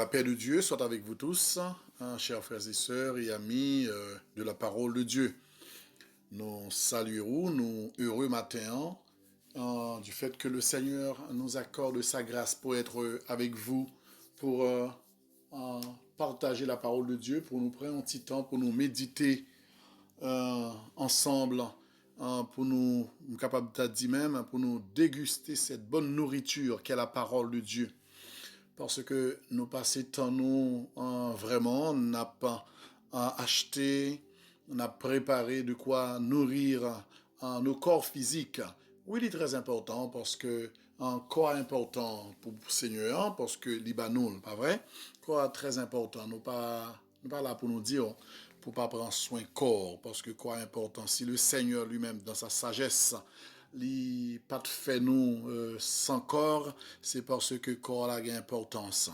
La paix de Dieu soit avec vous tous, chers frères et sœurs et amis de la parole de Dieu. Nous saluons, nous heureux matin du fait que le Seigneur nous accorde sa grâce pour être avec vous, pour partager la parole de Dieu, pour nous prendre un petit temps, pour nous méditer ensemble, pour nous capables de dire même, pour nous déguster cette bonne nourriture qu'est la parole de Dieu. Parce que nous passons temps, nous, vraiment, on n'a pas acheté, on a préparé de quoi nourrir nos corps physiques. Oui, il est très important parce que un corps important pour le Seigneur, parce que l'Ibanoul, pas vrai? Corps très important, nous pas là pour nous dire, pour pas prendre soin corps, parce que corps important, si le Seigneur lui-même, dans sa sagesse, li pas fait nous sans corps, c'est parce que corps a une importance.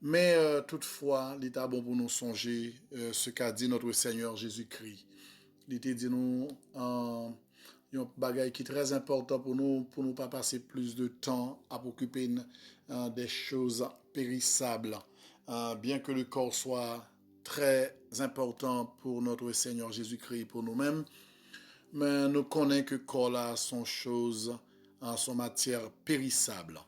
Mais toutefois, il est bon pour nous songer ce qu'a dit notre Seigneur Jésus-Christ. Il était dit nous un bagage qui est très important pour nous pas passer plus de temps à occuper des choses périssables. Bien que le corps soit très important pour notre Seigneur Jésus-Christ, pour nous-mêmes, mais nous connaissons que corps là sont choses, sont matière périssable.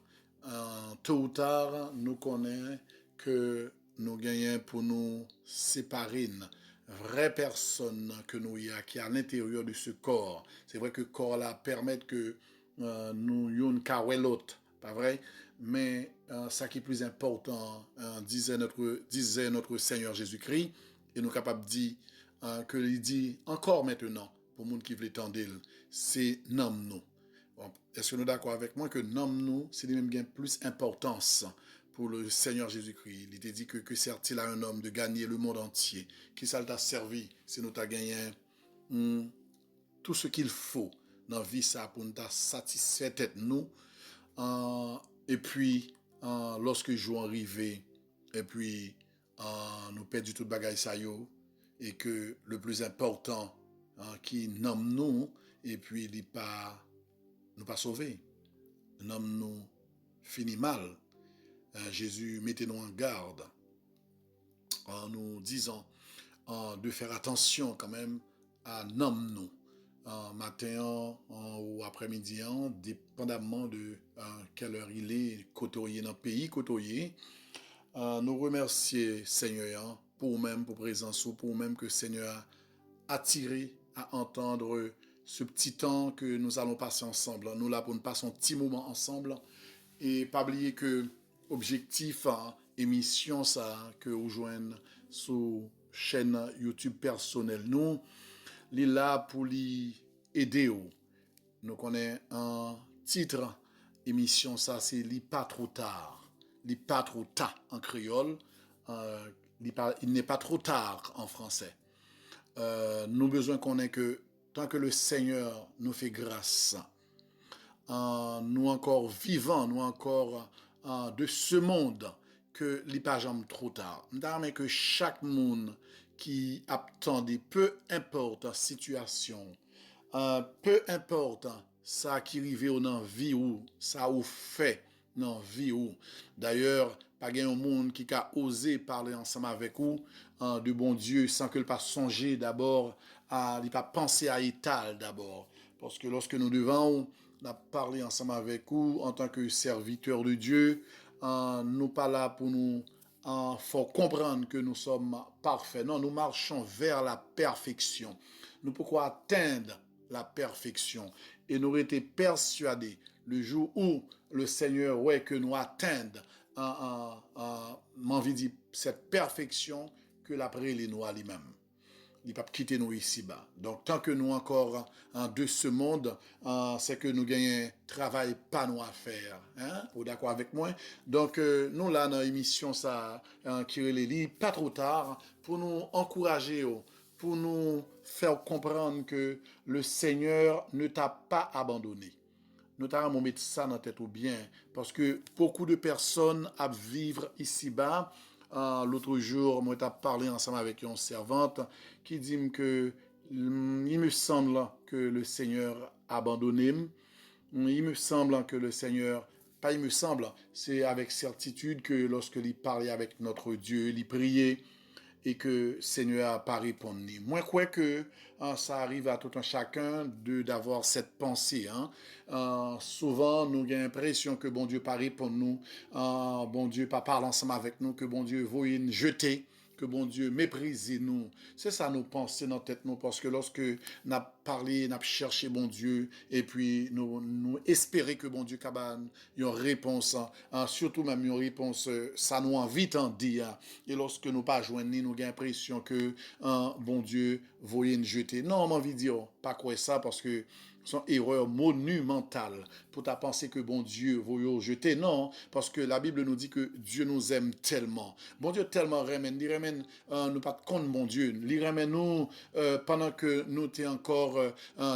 Tôt ou tard, nous connaissons que nous gagnons pour nous séparer une vraie personne que nous y a qui est à l'intérieur de ce corps. C'est vrai que le corps là permet que nous ayons une l'autre, pas vrai? Mais ça qui est plus important, disait notre Seigneur Jésus-Christ, et nous sommes capables de dire que il dit encore maintenant pour les gens qui veulent tendre, c'est nomme-nous. Bon, est-ce que nous sommes d'accord avec moi que nomme-nous, c'est lui-même qui a plus importance pour le Seigneur Jésus-Christ. Il était dit que sert-il à un homme de gagner le monde entier? Qui ça t'a servi si nous t'a gagné tout ce qu'il faut dans la vie ça pour nous satisfaire tête nous. Et puis, lorsque le jour arrivé, et puis nous perdons tout bagage ça yo, et que le plus important qui nomme nous, et puis il pas nous pas sauver, nomme nous fini mal. Jésus mettez-nous en garde en nous disant de faire attention quand même à nomme nous. Matin ou après-midi, dépendamment de quelle heure il est, côtoyer dans le pays, côtoyer. Nous remercier Seigneur pour même, pour présence, pour même que Seigneur a attiré à entendre ce petit temps que nous allons passer ensemble. Nous là pour nous passer un petit moment ensemble et pas oublier que objectif émission ça que vous joignez sur chaîne YouTube personnelle nous, li là pour lui aider. Nous connaissons un titre émission ça c'est li pas trop tard. Li pas trop tard en créole, il n'est pas trop tard en français. Nous besoin qu'on ait que tant que le Seigneur nous fait grâce, nous encore vivants, nous encore de ce monde, que li pas jamais trop tard. Mais que chaque monde qui attendait, peu importe la situation, peu importe ça qui arrive dans la vie ou ça ou fait dans la vie ou. D'ailleurs, pas un monde qui a osé parler ensemble avec vous de bon Dieu sans que le pas songer d'abord à, il pas penser à Étal d'abord. Parce que lorsque nous devons parler ensemble avec vous en tant que serviteurs de Dieu, nous pas là pour nous faut comprendre que nous sommes parfaits. Non, nous marchons vers la perfection. Nous pouvons atteindre la perfection. Et nous été persuadés le jour où le Seigneur ouais que nous atteignons m'envie dit cette perfection que l'après les nous à lui-même. Il ne peut pas quitter nous ici-bas. Donc, tant que nous encore de ce monde, c'est que nous gagnons travail pas nous à faire. Hein? Vous d'accord avec moi? Donc, nous là, dans l'émission, ça, qui est les pas trop tard, pour nous encourager, pour nous faire comprendre que le Seigneur ne t'a pas abandonné. Nous t'avons mettre ça dans la tête ou bien, parce que beaucoup de personnes à vivre ici-bas. L'autre jour, moi, j'ai parlé ensemble avec une servante qui dit que il me semble que le Seigneur a abandonné. Il me semble que le Seigneur pas il me semble, c'est avec certitude que lorsque il parlait avec notre Dieu, il priait et que Seigneur a pas répondu. Moi, je crois que ça arrive à tout un chacun d'avoir cette pensée. Hein. Souvent, nous avons l'impression que bon Dieu pas répond nous, bon Dieu pas parle ensemble avec nous, que bon Dieu veut nous jeter, que bon Dieu méprise nous. C'est ça nos pensées dans la tête, nous, parce que lorsque nous avons parlé, nous avons cherché bon Dieu, et puis nous espérer que bon Dieu capable une réponse, surtout même une réponse, ça nous invite à dire. Et lorsque nous pas joindre, nous avons l'impression que bon Dieu voyait nous jeter. Non, on envie de dire, pas quoi ça, parce que son erreur monumentale pour ta penser que bon Dieu va jeter. Non, parce que la Bible nous dit que Dieu nous aime tellement. Bon Dieu tellement remène. Il remène nous pas de compte, bon Dieu. Il remène nous pendant que nous étions encore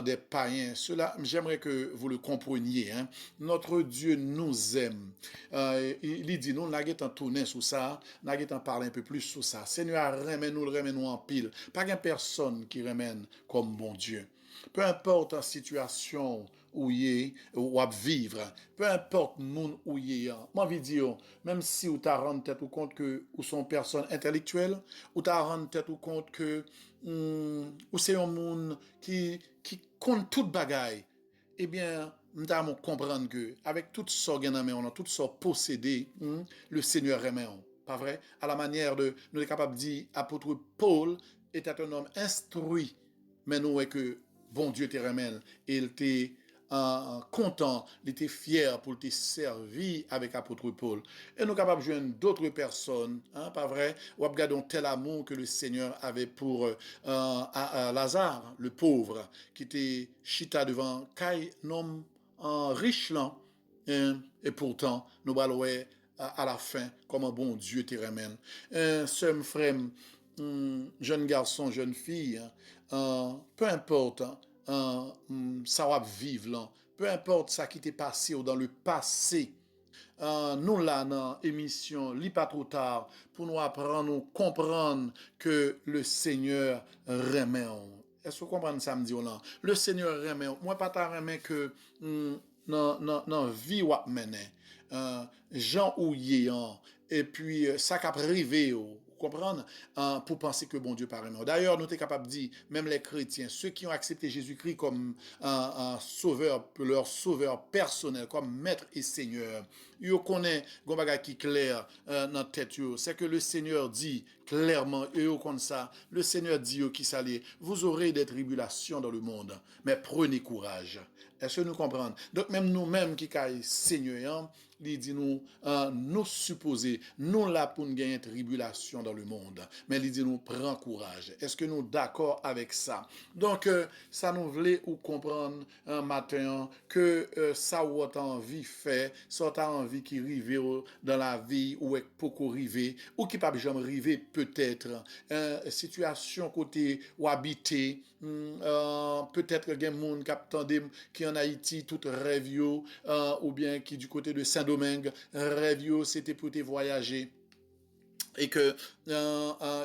des païens. Cela, j'aimerais que vous le compreniez. Hein. Notre Dieu nous aime. Il dit, nous n'avons pas tourné sur ça, nous n'avons parlé un peu plus sur ça. Seigneur, remène nous en pile. Pas qu'une personne qui remène comme bon Dieu. Peu importe la situation où il est, ou à vivre, peu importe le monde où il est, moi, envie de dire, même si vous t'as rendu tête compte que vous sont personnes intellectuelles, ou t'as rendu tête compte que ou c'est un monde qui compte toute bagaille, eh bien, nous devons comprendre que avec tout ça on a tout ça possédé, le Seigneur remet. Pas vrai? À la manière de, nous sommes capables de dire, apôtre Paul était un homme instruit, mais nous est que bon Dieu te ramène, et il était content, il était fier pour te servir avec apôtre Paul. Et nous sommes capables de joindre d'autres personnes, hein, pas vrai? Ou regardons tel amour que le Seigneur avait pour Lazare, le pauvre, qui était chita devant Caï, un homme riche là, hein, et pourtant, nous allons à la fin comment bon Dieu te ramène. Seul frère, jeune garçon, jeune fille, peu importe, ça va vivre là, peu importe ça qui t'est passé ou dans le passé, nous là dans l'émission Li pas trop tard pour nous apprendre, nous comprendre que le Seigneur remet. Est-ce que vous comprenez ça me dit là? Le Seigneur remet. Moi pas ta remet que dans vie ou mener. Jean ou et puis ça qui a privé comprendre pour penser que bon Dieu paraît mort. D'ailleurs, nous sommes capables de dire, même les chrétiens, ceux qui ont accepté Jésus-Christ comme un sauveur, leur sauveur personnel, comme maître et seigneur, ils connaissent un bagage qui est clair dans la tête, c'est que le Seigneur dit clairement, et comme ça, le Seigneur dit qui s'allait, vous aurez des tribulations dans le monde, mais prenez courage. Est-ce que nous comprenons? Donc même nous-mêmes qui sommes Seigneur, il dit nous supposer, nous là pour nous gagner tribulation dans le monde. Mais il dit nous prends courage. Est-ce que nous d'accord avec ça? Donc ça nous voulait ou comprendre un matin que ça ou t'as envie fait, ça t'as envie qui rive dans la vie ou est beaucoup rive ou qui pas jamais rive peut-être situation côté ou habiter peut-être qu'il y a des gens qui en Haïti tout rêve ou bien qui du côté de Saint-Domingue rêve c'était pour te voyager et que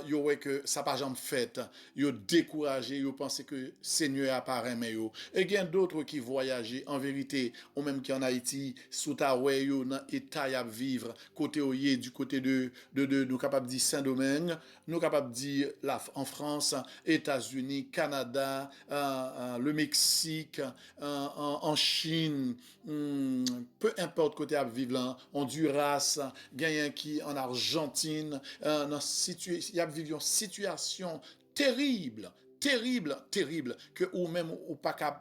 yo ouais que ça pas jamais fait yo découragé yo pensé que Seigneur apparaît mais yo et il y a d'autres qui voyageaient en vérité ou même qui en Haïti sous ta ouais yo dans état y a vivre côté oyé du côté de nous capable dire Saint-Domingue nous capable dire en France États-Unis Canada le Mexique en Chine peu importe côté à vivre là Honduras gagnant qui en Argentine il y a vécu une situation terrible, terrible, que ou même ou pas capable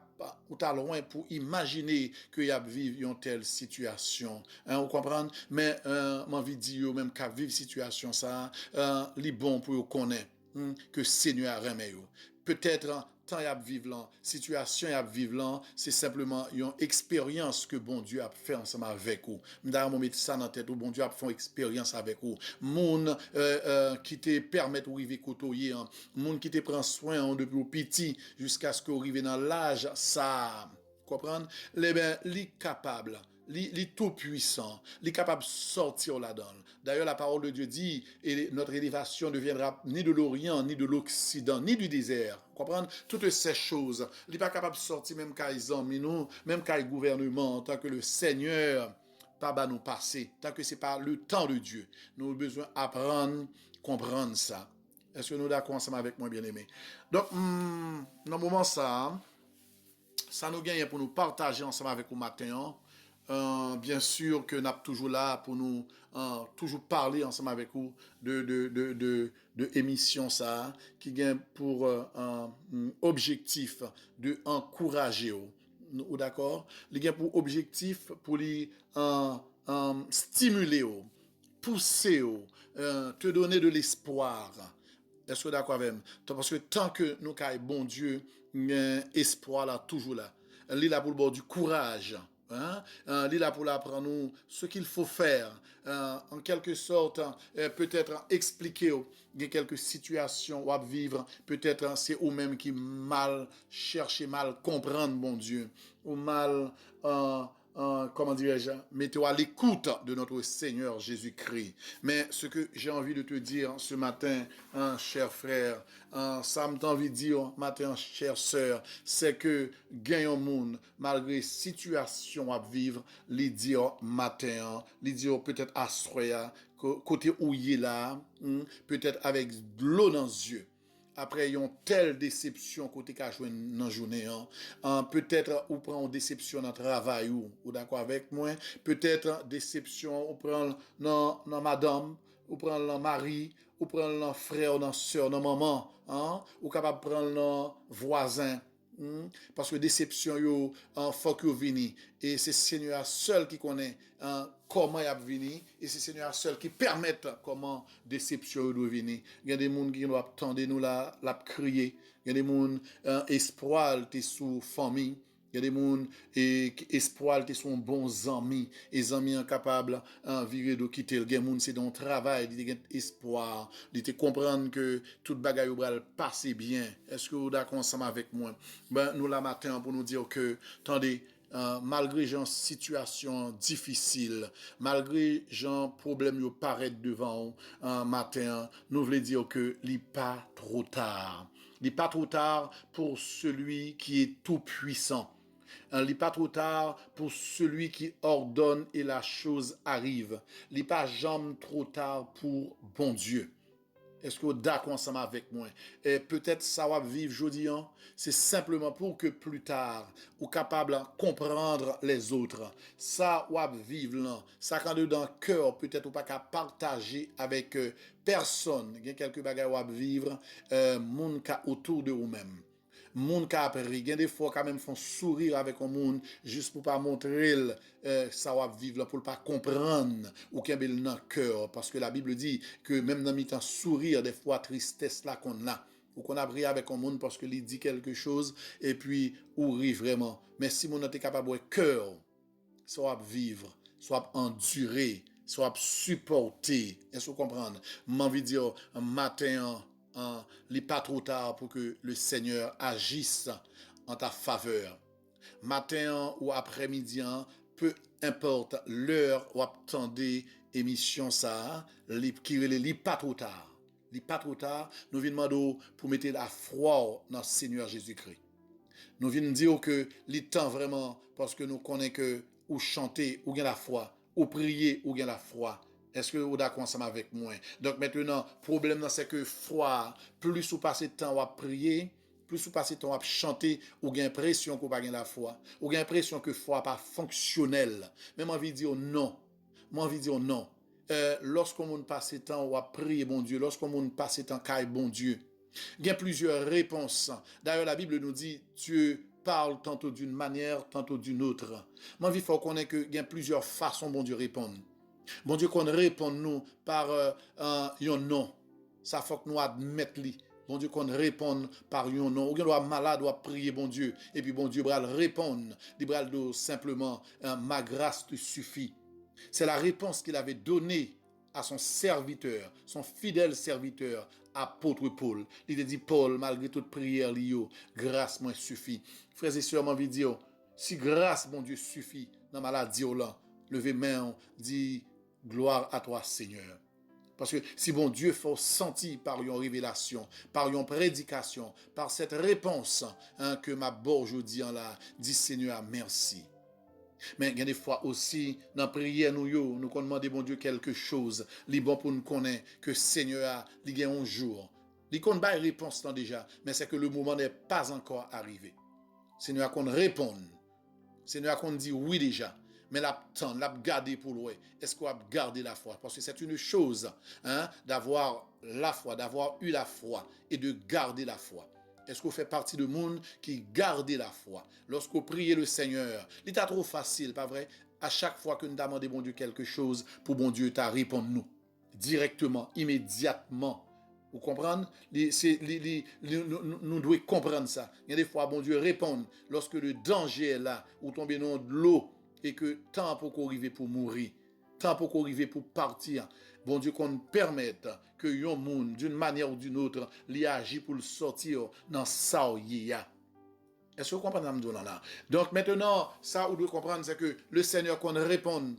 ou t'as loin pour imaginer qu'il y a vivre une telle situation. Vous comprenez? Mais j'ai envie de dire même qu'à vivre situation ça, les bon pour connaître que Seigneur remet. Peut-être temps y a vivre là, situation y a vivre là, c'est simplement une expérience que bon Dieu a fait ensemble avec vous. D'ailleurs, mon mettre ça dans tête, bon Dieu a fait une expérience avec vous. Moun qui te permet de arriver côtoyer, moun qui te prend soin depuis petit jusqu'à ce que vous arrivez dans l'âge ça comprendre les ben li capable li tout puissant, li capable de sortir là-dedans. D'ailleurs, la parole de Dieu dit, et notre élévation ne viendra ni de l'Orient, ni de l'Occident, ni du désert. Comprendre? Toutes ces choses, il n'est pas capable de sortir même quand ils ont, mais nous, même quand le gouvernement, en tant que le Seigneur pas bah nous passer, tant que c'est pas le temps de Dieu. Nous avons besoin d'apprendre, comprendre ça. Est-ce que nous sommes d'accord ensemble avec moi, bien-aimé? Donc, dans le moment ça nous gagne pour nous partager ensemble avec vous matin. Bien sûr que nous sommes toujours là pour nous toujours parler ensemble avec vous de émission ça qui gagne pour objectif de encourager ou d'accord, il gagne pour objectif pour les stimuler, pousser, te donner de l'espoir. Est-ce que d'accord avec moi? Parce que tant que nous avons bon Dieu, espoir là, toujours là. Il est là pour le bord du courage. Hein? Il est là pour apprendre nous ce qu'il faut faire. En quelque sorte, peut-être expliquer quelques situations à vivre. Peut-être c'est vous-même qui mal cherchez, mal comprendre, bon Dieu. Ou mal... comment dirais-je, mettez-vous à l'écoute de notre Seigneur Jésus-Christ. Mais ce que j'ai envie de te dire ce matin, cher frère, ça me t'a envie de dire matin, chère sœur, c'est que gagnons monde, malgré situation à vivre, les dire matin, les dire peut-être à soya, côté où il est là, peut-être avec de l'eau dans les yeux. Après une telle déception côté qu'a joué dans la journée, peut-être ou prend une déception dans le travail ou d'accord avec moi, peut-être déception ou prend dans madame, ou prend dans mari, ou prend dans frère, dans soeur, dans maman, ou capable prendre dans voisin. Parce que déception yo faut que vini et c'est Seigneur seul qui connaît comment il a vini et c'est Seigneur seul qui permet comment déception doit venir. Il y a des gens qui doivent attendre nous la crier, il y a des gens espoir t'es sous famille. Il y a des gens qui espoir qui sont bons amis, et amis incapables de virer de quitter. Il y a des gens c'est dans le travail, ils ont espoir, ils comprendre que tout bagaille va passer bien. Est-ce que vous êtes d'accord ensemble avec moi? Ben nous la matin pour nous dire que attendez, malgré une situation difficile, malgré un problème qui paraît devant un matin, nous voulons dire que il n'est pas trop tard. Il n'est pas trop tard pour celui qui est tout puissant. Il n'est pas trop tard pour celui qui ordonne et la chose arrive. Il n'est pas jamais trop tard pour bon Dieu. Est-ce que vous êtes d'accord ensemble avec moi? Et peut-être ça va vivre aujourd'hui, c'est simplement pour que plus tard, vous soyez capable de comprendre les autres. Ça va vivre là. Ça quand dans le cœur, peut-être vous pas qu'à partager avec personne. Il y a quelques bagages à vivre, monde autour de vous-même. Moun ka appris, gen des fois quand même font sourire avec un monde juste pour pas montrer ça va vivre pour pas comprendre ou qu'il y a dans le cœur parce que la Bible dit que même dans mi-temps sourire des fois tristesse là qu'on a ou qu'on a pris avec un monde parce que il dit quelque chose et puis ou rit vraiment mais si mon est capable de cœur soit vivre soit endurer soit supporter est-ce que vous comprenez m'envie dire un matin il n'est pas trop tard pour que le Seigneur agisse en ta faveur. Matin ou après-midi, peu importe l'heure où attendez émission ça, qui n'est pas trop tard. Il n'est pas trop tard. Nous venons demander pour mettre la foi dans le Seigneur Jésus-Christ. Nous venons dire que le temps vraiment, parce que nous connaissons que ou chanter ou bien la foi, ou prier ou bien la foi. Est-ce que vous êtes d'accord ensemble avec moi? Donc maintenant, le problème c'est que foi, plus vous passez de temps à prier, plus vous passez de temps à chanter, ou avez l'impression que vous n'avez pas la foi. Ou avez l'impression que la foi n'est pas fonctionnelle. Mais moi, envie de dire non. Moi, envie de dire non. Lorsqu'on passe de temps à prier, bon Dieu, lorsqu'on passe de temps à bon Dieu, il y a plusieurs réponses. D'ailleurs, la Bible nous dit, Dieu parle tantôt d'une manière, tantôt d'une autre. Moi, il faut qu'on ait qu'il y a plusieurs façons, bon Dieu, répondre. Bon Dieu, qu'on réponde nous par un non. Ça faut que nous admettons. Bon Dieu, qu'on réponde par un non. Ou bien doit malade, doit prier, bon Dieu. Et puis, bon Dieu, va répondre. Il va dire simplement, ma grâce te suffit. C'est la réponse qu'il avait donnée à son serviteur, son fidèle serviteur, apôtre Paul. Il a dit, Paul, malgré toute prière, grâce moi suffit. Frères et sœurs, m'envie de dire, si grâce, mon Dieu, suffit dans ma maladie, levez main, dit, gloire à toi, Seigneur. Parce que si bon Dieu faut sentir par une révélation, par une prédication, par cette réponse que ma aujourd'hui là, dit Seigneur, merci. Mais il y a des fois aussi, dans la prière, nous demandons bon Dieu quelque chose. Il bon pour nous connaître que Seigneur a, il y a un jour. Il connaît pas réponse là déjà, mais c'est que le moment n'est pas encore arrivé. Seigneur a qu'on réponde. Seigneur a qu'on dit oui déjà. Mais l'attend, l'a garder pour l'oué. Est-ce qu'on a gardé la foi? Parce que c'est une chose d'avoir la foi, d'avoir eu la foi et de garder la foi. Est-ce qu'on fait partie de monde qui garde la foi? Lorsqu'on prie le Seigneur, il est trop facile, pas vrai? À chaque fois que nous demandons bon Dieu quelque chose, pour bon Dieu t'a répondu nous. Directement, immédiatement. Vous comprenez? Nous devons comprendre ça. Il y a des fois, bon Dieu répond lorsque le danger est là, ou tomber dans de l'eau, et que temps pour qu'on arrive pour mourir, temps pour qu'on arrive pour partir. Bon Dieu, qu'on permette que yon monde, d'une manière ou d'une autre, li agit pour le sortir dans ça. Est-ce que vous comprenez là? Donc maintenant, ça, vous devez comprendre, c'est que le Seigneur qu'on répond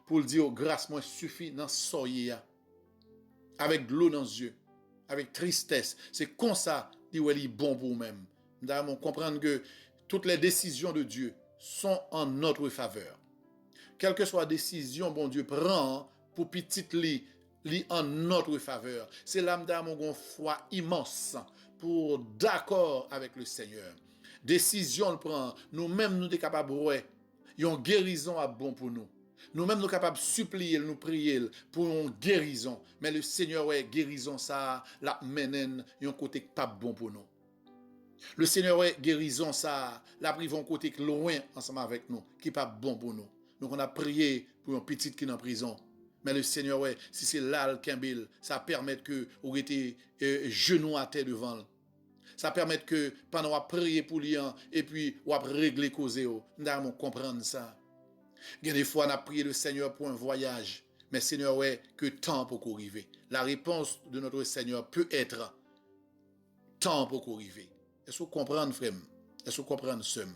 pour le dire, grâce moi suffit dans ça. Avec de l'eau dans les yeux, avec tristesse. C'est comme ça qu'il est bon pour nous-mêmes. Nous devons comprendre que toutes les décisions de Dieu sont en notre faveur. Quelle que soit la décision bon Dieu prend pour petite li en notre faveur. C'est là que nous avons une foi immense pour d'accord avec le Seigneur. Décision le prend, nous-mêmes nous sommes capables de une guérison à bon pour nous. Nous-mêmes nous sommes capables de supplier, nous prier pour une guérison. Mais le Seigneur, ouais, guérison ça, la mène un côté pas bon pour nous. Le Seigneur, ouais, guérison ça, la prive un côté loin ensemble avec nous, qui pas bon pour nous. Donc on a prié pour une petite qui est en prison. Mais le Seigneur, ouais, si c'est là le Kimbil, ça permet que vous été genoux à terre devant. Ça permet que pendant qu'on prié pour lui et puis on a réglé cause. Nous devons comprendre ça. Il y a des fois, on a prié le Seigneur pour un voyage. Mais Seigneur, ouais, que temps pour qu'on arrive. La réponse de notre Seigneur peut être temps pour qu'on arrive. Est-ce que vous comprenez, frère? Est-ce que vous comprenez, sœur?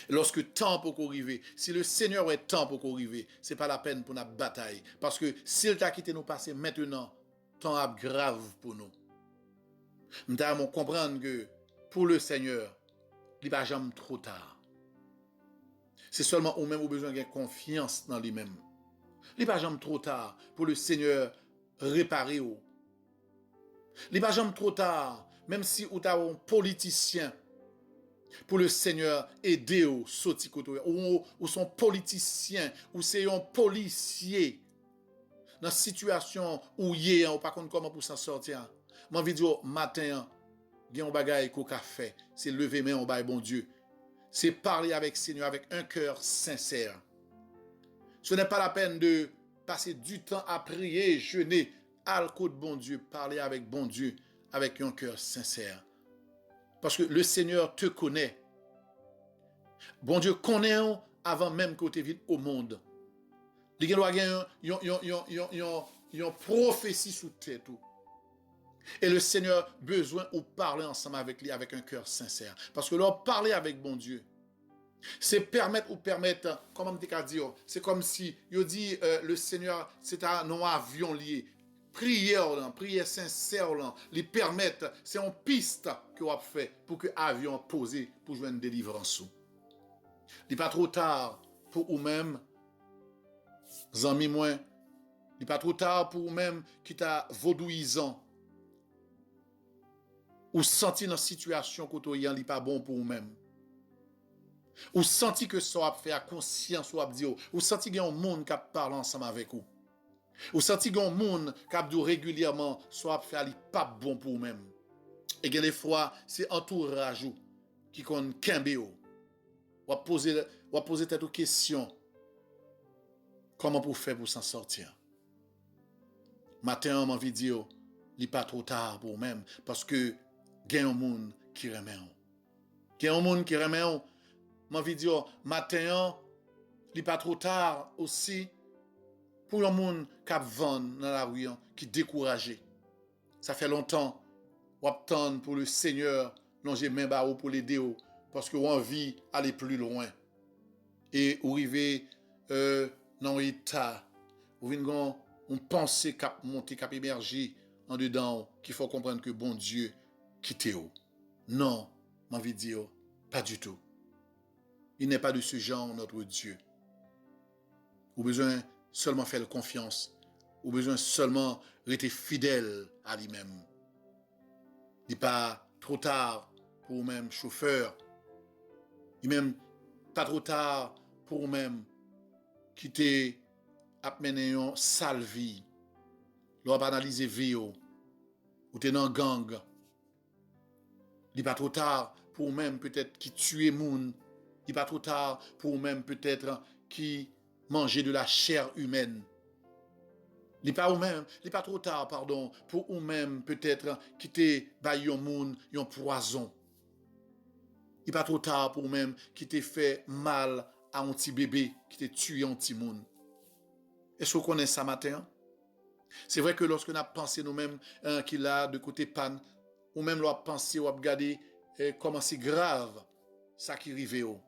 Lorsque temps pour qu'on arrive, si le Seigneur est temps pour qu'on arrive, ce n'est pas la peine pour notre bataille. Parce que s'il t'a quitté nous passer maintenant, temps est grave pour nous. Nous devons comprendre que pour le Seigneur, il n'est pas jamais trop tard. C'est seulement ou même au besoin de confiance dans lui-même. Il n'est pas jamais trop tard pour le Seigneur réparer. Il n'est pas jamais trop tard, même si vous avez un politicien, pour le Seigneur aider au sortir ou son politicien, ou c'est un policier dans une situation où il est, ou pas comment pour s'en sortir. Moi, vidéo matin, il y a un bagage qu'on a fait, c'est lever main au bail bon Dieu. C'est parler avec le Seigneur avec un cœur sincère. Ce n'est pas la peine de passer du temps à prier, jeûner, à le côté de bon Dieu, parler avec bon Dieu avec un cœur sincère. Parce que le Seigneur te connaît. Bon Dieu connaît avant même que tu vives au monde. Il y a une prophétie sous tête. Et le Seigneur a besoin de parler ensemble avec lui avec un cœur sincère. Parce que leur parler avec bon Dieu, c'est permettre, comment on peut dire, c'est comme si, il dit, le Seigneur, c'est un avion lié. Prière sincère, lui permettre, c'est une piste que vous avez fait pour que l'avion posé pour jouer une délivrance. Il n'est pas trop tard pour vous-même, amis moins. Il n'est pas trop tard pour vous-même qui t'a vaudouisant. Ou senti dans la situation que vous n'est pas bon pour vous-même. Ou senti que ça a fait à conscience ou à dire. Ou senti qu'il y a un monde qui parle ensemble avec vous. Ou senti qu'il y a un monde qui dit régulièrement soit fait à pas bon pour vous-même. Et des fois, c'est entourage qui qu'on kembe ou. Ou poser cette question. Comment pour faire pour s'en sortir? Matin, on m'a envie de dire, il n'est pas trop tard pour vous-même. Parce que il y a un monde qui remet. Il y a un monde qui remet. M'a envie de dire, matin, il n'est pas trop tard aussi pour un monde qui vend dans la rue, qui est découragé. Ça fait longtemps, on attend pour le Seigneur, longer main bas pour l'aider, parce qu'on a envie d'aller plus loin. Et arriver dans l'état, où on pense cap monter, cap émerger en dedans, qu'il faut comprendre que bon Dieu quitte. Non, m'a envie de dire, pas du tout. Il n'est pas de ce genre, notre Dieu. Ou besoin seulement faire confiance. Ou besoin seulement rester fidèle à lui-même. Il n'est pas trop tard pour vous-même, chauffeur. Il n'est même pas trop tard pour vous-même quitter amener une sale vie. L'on va analyser vie ou t'es dans gang. Il n'est pas trop tard pour vous-même peut-être qui tuer moun. Il n'est pas trop tard pour vous-même peut-être qui manger de la chair humaine. Il n'est pas trop tard, pardon, pour vous-même peut-être qui te baille un moun, un poison. Il n'est pas trop tard pour vous-même qui te fait mal à un petit bébé, qui te tué un petit moun. Est-ce que vous connaissez ça matin? C'est vrai que lorsque nous avons pensé nous-mêmes qu'il a de côté panne, ou même nous avons pensé ou regardé comment c'est grave ça qui arrive.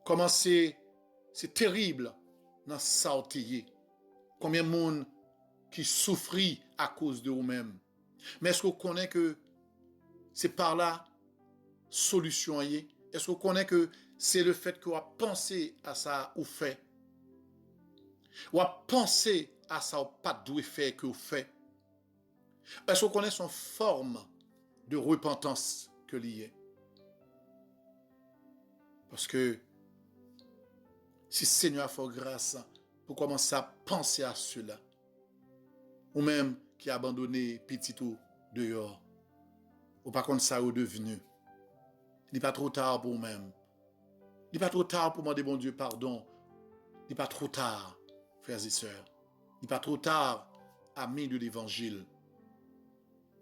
Comment c'est terrible dans ça. Combien de monde qui souffrit à cause de vous-même. Mais est-ce que vous connaissez que c'est par là solution? Est-ce que vous connaissez que c'est le fait que vous pensé à ça ou fait? Ou pensé à ça ou pas de faire que vous faites? Est-ce que vous connaissez son forme de repentance que lié? Parce que si le Seigneur a fait grâce pour commencer à penser à cela, ou même qui a abandonné petit tout dehors, ou par contre ça est devenu, il n'est pas trop tard pour vous-même. Il n'est pas trop tard pour demander bon Dieu pardon. Il n'est pas trop tard, frères et sœurs. Il n'est pas trop tard, amis de l'évangile.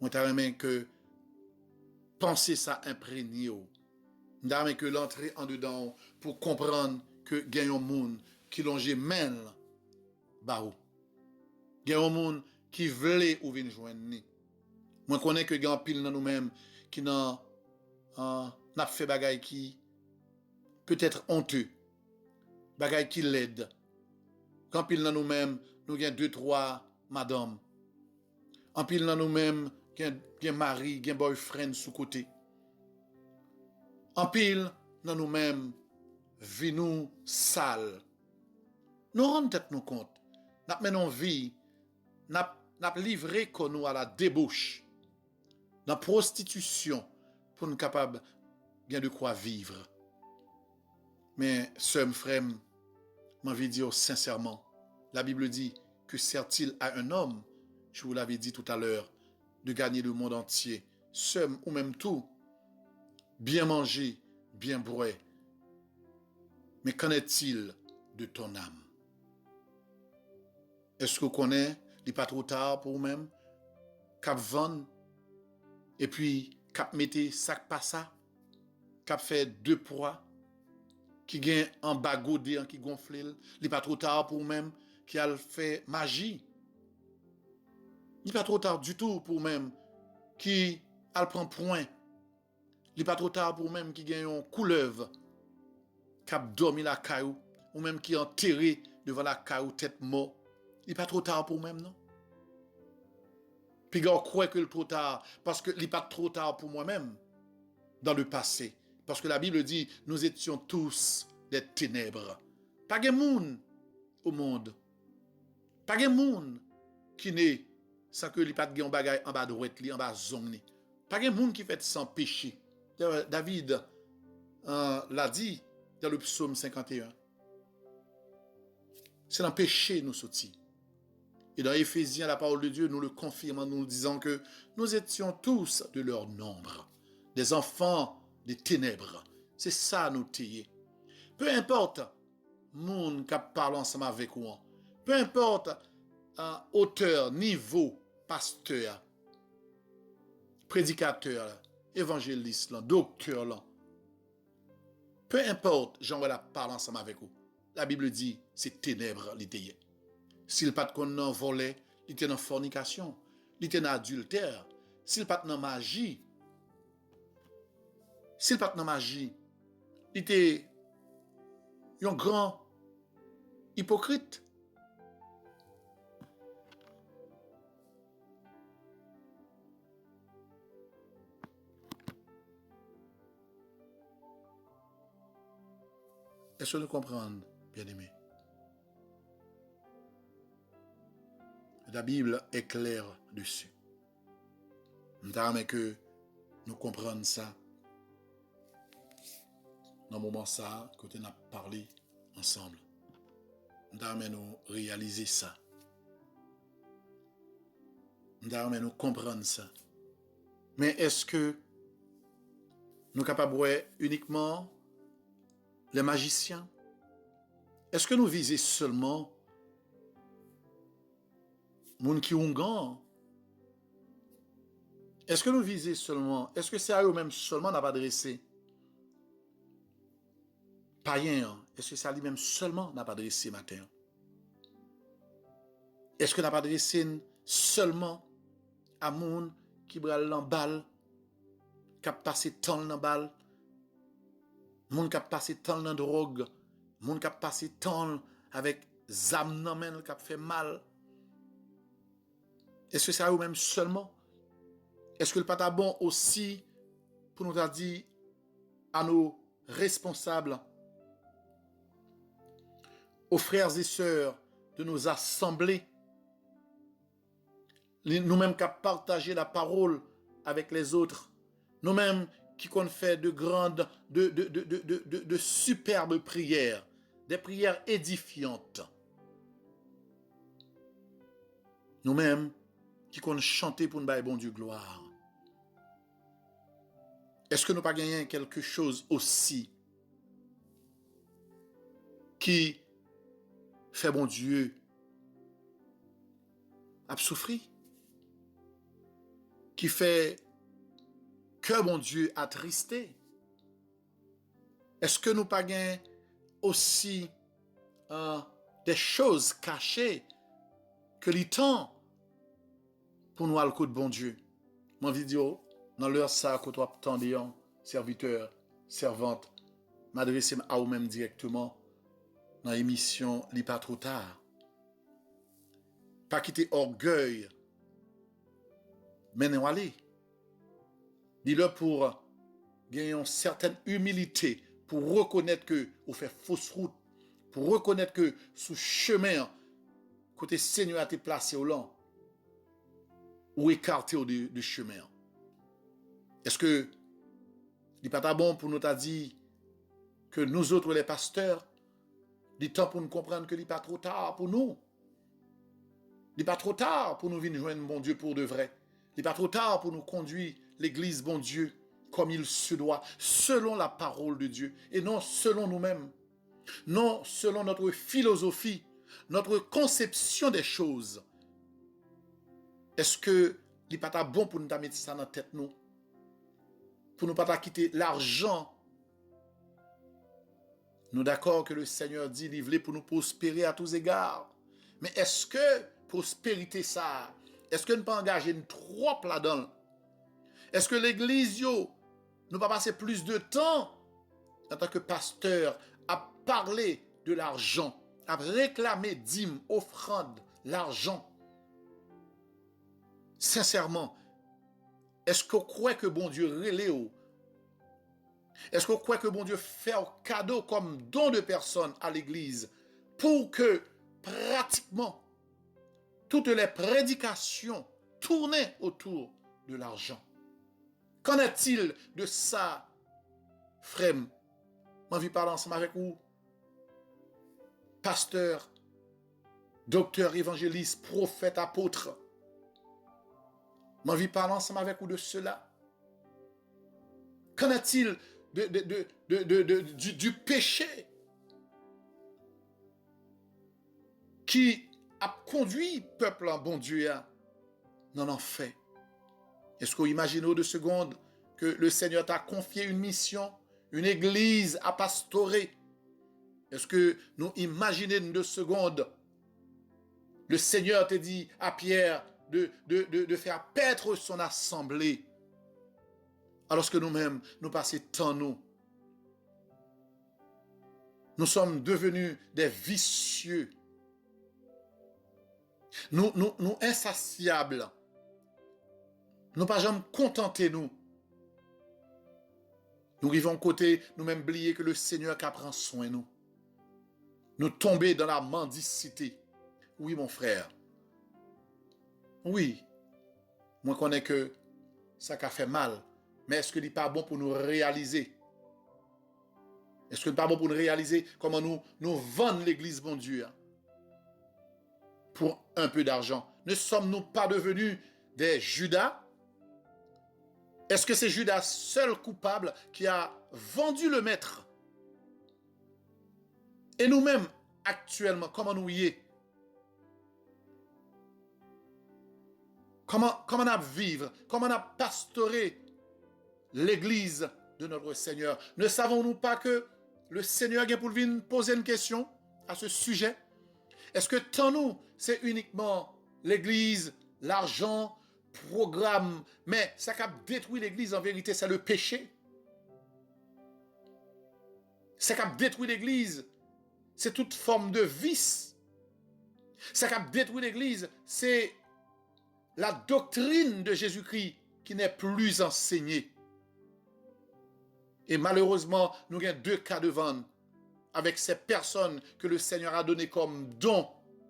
On t'a remis que penser ça imprégné. On t'a remis que l'entrer en dedans pour comprendre que il y a un monde qui longe mène barou. Il y a un monde qui veut ou venir joindre. Moi connais que il y a un pile dans nous-mêmes qui n'a fait bagaille qui peut-être honteux. Bagaille qui l'aide. Quand pile dans nous-mêmes, nous avons 2-3 madame. En pile dans nous-mêmes, il y a mari, il y a boyfriend sous côté. En pile dans nous-mêmes, vie nous sale. Nous rendons tête nous compte. Nous menons vie, nous livré qu'on nous à la débauche, dans la prostitution, pour nous capables bien de quoi vivre. Mais, sœur, frère, m'en veux dire sincèrement, la Bible dit que sert-il à un homme, je vous l'avais dit tout à l'heure, de gagner le monde entier, seul ou même tout, bien manger, bien boire. Mais qu'en est-il de ton âme? Est-ce que vous connaissez, il n'est pas trop tard pour vous-même, cap vendre, et puis cap mettez sac pas ça, cap fait 2 poids, qui gagne en bagodé, qui gonfle, il n'est pas trop tard pour vous-même, qui a fait magie. Il n'est pas trop tard du tout pour vous-même, qui a prend point. Il n'est pas trop tard pour vous-même, qui gagne une couleuvre, qui a dormi la caillou, ou même qui est enterré devant la caillou tête mort. Il n'est pas trop tard pour moi-même, non? Puis on croit que c'est trop tard, parce qu'il n'est pas trop tard pour moi-même, dans le passé. Parce que la Bible dit, nous étions tous des ténèbres. Pas de monde au monde. Pas de monde qui n'est sans que il n'y ait pas de bagaille en bas droite, en bas zone. Pas de monde qui fait sans péché. David l'a dit dans le psaume 51. C'est dans le péché nous sortis. Et dans Éphésiens, la parole de Dieu nous le confirme en nous disant que nous étions tous de leur nombre, des enfants des ténèbres. C'est ça nous tailler. Peu importe monde qui parle ensemble avec vous, peu importe auteur, niveau, pasteur, prédicateur, évangéliste, docteur, peu importe, j'en vais la parler ensemble avec vous. La Bible dit, c'est ténèbres l'idée. S'il pas de volé, il était dans fornication, il était dans adultère, s'il pas de magie, il était un grand hypocrite. Est-ce que nous comprenons, bien-aimés? La Bible est claire dessus. Mais que nous comprenions ça dans le moment ça, que nous avons parlé ensemble. Nous réaliser ça. Nous comprendre ça. Mais est-ce que nous sommes capables de voir uniquement les magiciens? Est-ce que nous visons seulement les gens qui ont gant? Est-ce que nous visons seulement, est-ce que c'est à eux-mêmes seulement n'a pas adressé? Païens, est-ce que c'est à lui-même seulement n'a pas adressé matin? Est-ce que n'a pas adressé seulement à moun qui bral dans balle, qui a passé temps dans balle, moun qui a passé temps dans drogue, moun qui a passé temps avec zam nan men qui a fait mal? Est-ce que c'est à eux-mêmes seulement? Est-ce que le pas bon aussi pour nous dire à nos responsables, aux frères et sœurs de nos assemblées, nous-mêmes qui avons partagé la parole avec les autres, nous-mêmes qui avons fait de grandes, de superbes prières, des prières édifiantes, nous-mêmes qui avons chanté pour nous bailler bon Dieu gloire. Est-ce que nous pas gagné quelque chose aussi qui fait bon Dieu a souffrir, qui fait que bon Dieu attristé? Est-ce que nous pas gagné aussi des choses cachées que l'temps pour nous à le coup de bon Dieu? Mon vidéo dans l'heure ça que toi attendez, serviteur, servante, m'adresser à vous-même directement dans l'émission Li pas trop tard. Pas quitter orgueil, mais nous aller. Dis-le pour gagner une certaine humilité, pour reconnaître que vous faites fausse route, pour reconnaître que sous chemin, côté Seigneur a été placé au long, ou écarté du chemin. Est-ce que il n'est pas bon pour nous dire que nous autres les pasteurs, il est temps pour nous comprendre que il n'est pas trop tard pour nous. Il n'est pas trop tard pour nous venir joindre bon Dieu pour de vrai. Il n'est pas trop tard pour nous conduire l'église bon Dieu comme il se doit, selon la parole de Dieu, et non selon nous-mêmes, non selon notre philosophie, notre conception des choses. Est-ce que il n'est pas bon pour nous mettre ça dans la tête, nous? Pour ne pas quitter l'argent. Nous d'accord que le Seigneur dit livrer pour nous prospérer à tous égards. Mais est-ce que prospérité ça, est-ce que nous pas engager une trop là-dedans? Est-ce que l'église nous pas passer plus de temps en tant que pasteur à parler de l'argent, à réclamer dîmes, offrandes, l'argent? Sincèrement, est-ce qu'on croit que bon Dieu relève? Est-ce qu'on croit que bon Dieu fait un cadeau comme don de personnes à l'église pour que pratiquement toutes les prédications tournent autour de l'argent? Qu'en est-il de ça, frère? Moi, je parle ensemble avec vous, pasteur, docteur, évangéliste, prophète, apôtre. Moi, je parle ensemble avec vous de cela. Qu'en est-il du péché qui a conduit le peuple en bon Dieu dans l'enfer? Est-ce que vous imaginez 2 secondes que le Seigneur t'a confié une mission, une église à pastorer? Est-ce que nous imaginons 2 secondes le Seigneur t'a dit à Pierre de faire paître son assemblée, alors que nous-mêmes, nous passons tant nous sommes devenus des vicieux, nous insatiables, nous pas jamais contenter nous. Nous arrivons côté, nous-mêmes oublier que le Seigneur qui prend soin de nous. nous tomber dans la mendicité. Oui, mon frère. Oui, moi connais que ça a fait mal. Mais est-ce que n'est pas bon pour nous réaliser? Est-ce que n'est pas bon pour nous réaliser comment nous vendons l'église, mon Dieu, hein, pour un peu d'argent? Ne sommes-nous pas devenus des Judas? Est-ce que c'est Judas seul coupable qui a vendu le maître? Et nous-mêmes, actuellement, comment nous y est? Comment on a vivre? Comment on a pastoré l'église de notre Seigneur? Ne savons-nous pas que le Seigneur vient pour venir poser une question à ce sujet? Est-ce que tant nous, c'est uniquement l'église, l'argent, programme, mais ça qui a détruit l'église en vérité, c'est le péché. Ça qui a détruit l'église, c'est toute forme de vice. Ça qui a détruit l'église, c'est la doctrine de Jésus-Christ qui n'est plus enseignée. Et malheureusement, nous avons deux cas de vente avec ces personnes que le Seigneur a donné comme don,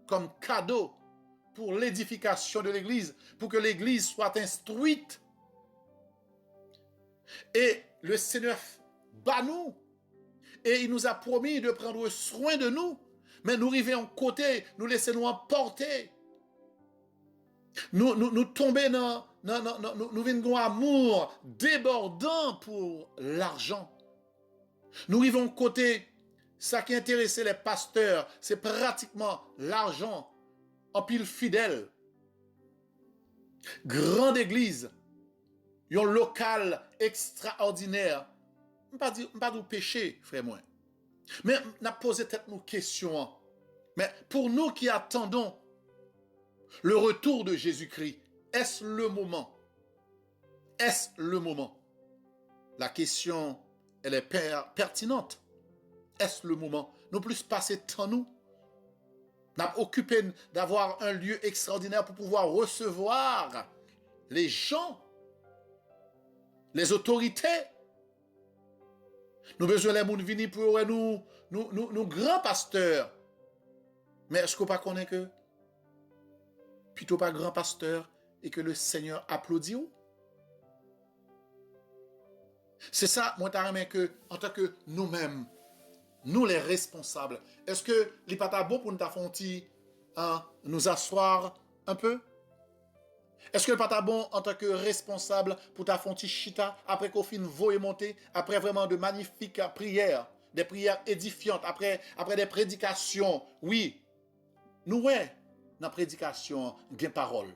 comme cadeau pour l'édification de l'église, pour que l'église soit instruite. Et le Seigneur bat nous. Et il nous a promis de prendre soin de nous. Mais nous arrivons en côté, nous laissons nous emporter. Nous tomber nous venons amour débordant pour l'argent. Nous arrivons côté, ça qui intéressait les pasteurs, c'est pratiquement l'argent en pile fidèle. Grande église, un local extraordinaire. Pas dire péché, frère moi. Mais n'a posé tête nos questions. Mais pour nous qui attendons le retour de Jésus-Christ, est-ce le moment? Est-ce le moment? La question, elle est pertinente. Est-ce le moment? Nous plus passer temps nous. N'a occupé d'avoir un lieu extraordinaire pour pouvoir recevoir les gens, les autorités. Nous besoin les gens venir pour nous grands pasteurs. Mais est-ce qu'on pas connaît que plutôt pas grand pasteur et que le Seigneur applaudit ou? C'est ça, moi, t'as que en tant que nous-mêmes, nous les responsables, est-ce que les pas bon pour nous nous asseoir un peu? Est-ce que le pas bon en tant que responsable pour ta fonti chita après qu'on finisse voyer monter, après vraiment de magnifiques prières, des prières édifiantes, après des prédications, oui, nous ouais, dans la prédication, gain parole.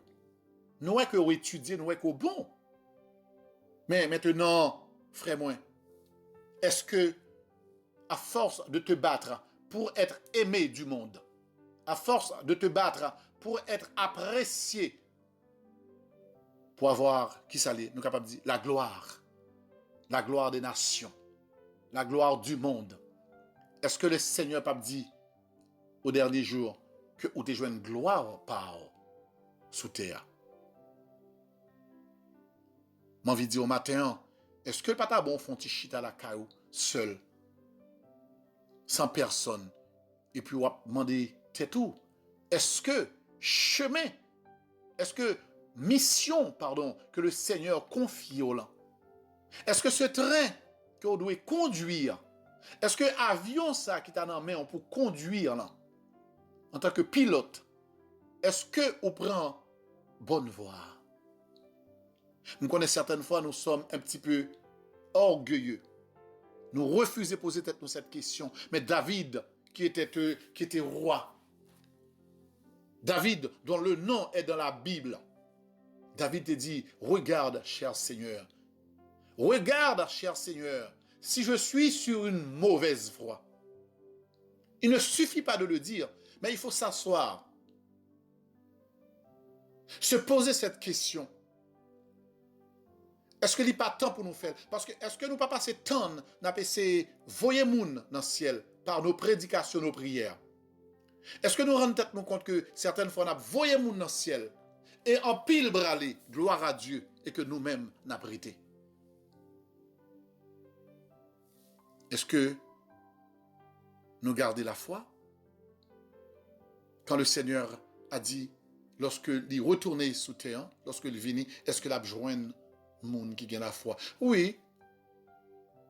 Nous ouais que vous étudiez, nous ouais que bon. Mais maintenant, frère moi, est-ce que à force de te battre pour être aimé du monde, à force de te battre pour être apprécié, pour avoir, qui s'allait, nous capables de dire, la gloire des nations, la gloire du monde. Est-ce que le Seigneur pas dit au dernier jour que vous te joué une gloire par sous terre? M'en envie de dire au matin, est-ce que le pata bon font chita la caillou seul, sans personne, et puis on va demander tout? Est-ce que chemin, est-ce que mission, que le Seigneur confie au là? Est-ce que ce train que vous devez conduire, est-ce que avion ça qui t'a dans la main pour conduire là, en tant que pilote, est-ce que vous prenez bonne voie? Nous connaissons certaines fois, nous sommes un petit peu orgueilleux. Nous refusons de poser nous cette question. Mais David, qui était roi, David, dont le nom est dans la Bible, David te dit, regarde, cher Seigneur, si je suis sur une mauvaise voie. Il ne suffit pas de le dire, mais il faut s'asseoir, se poser cette question. Est-ce que il n'y a pas temps pour nous faire? Parce que est-ce que nous pas passer temps n'a passé voyer moun dans le ciel par nos prédications, nos prières? Est-ce que nous rendons tête nous compte que certaines fois nous voyer moun dans le ciel et en pile bralé, gloire à Dieu, et que nous-mêmes n'a prêté? Est-ce que nous gardons la foi? quand le Seigneur a dit, lorsque il retournait sous terre, lorsque il venait, est-ce que l'a joindre monde qui gagne la foi? Oui,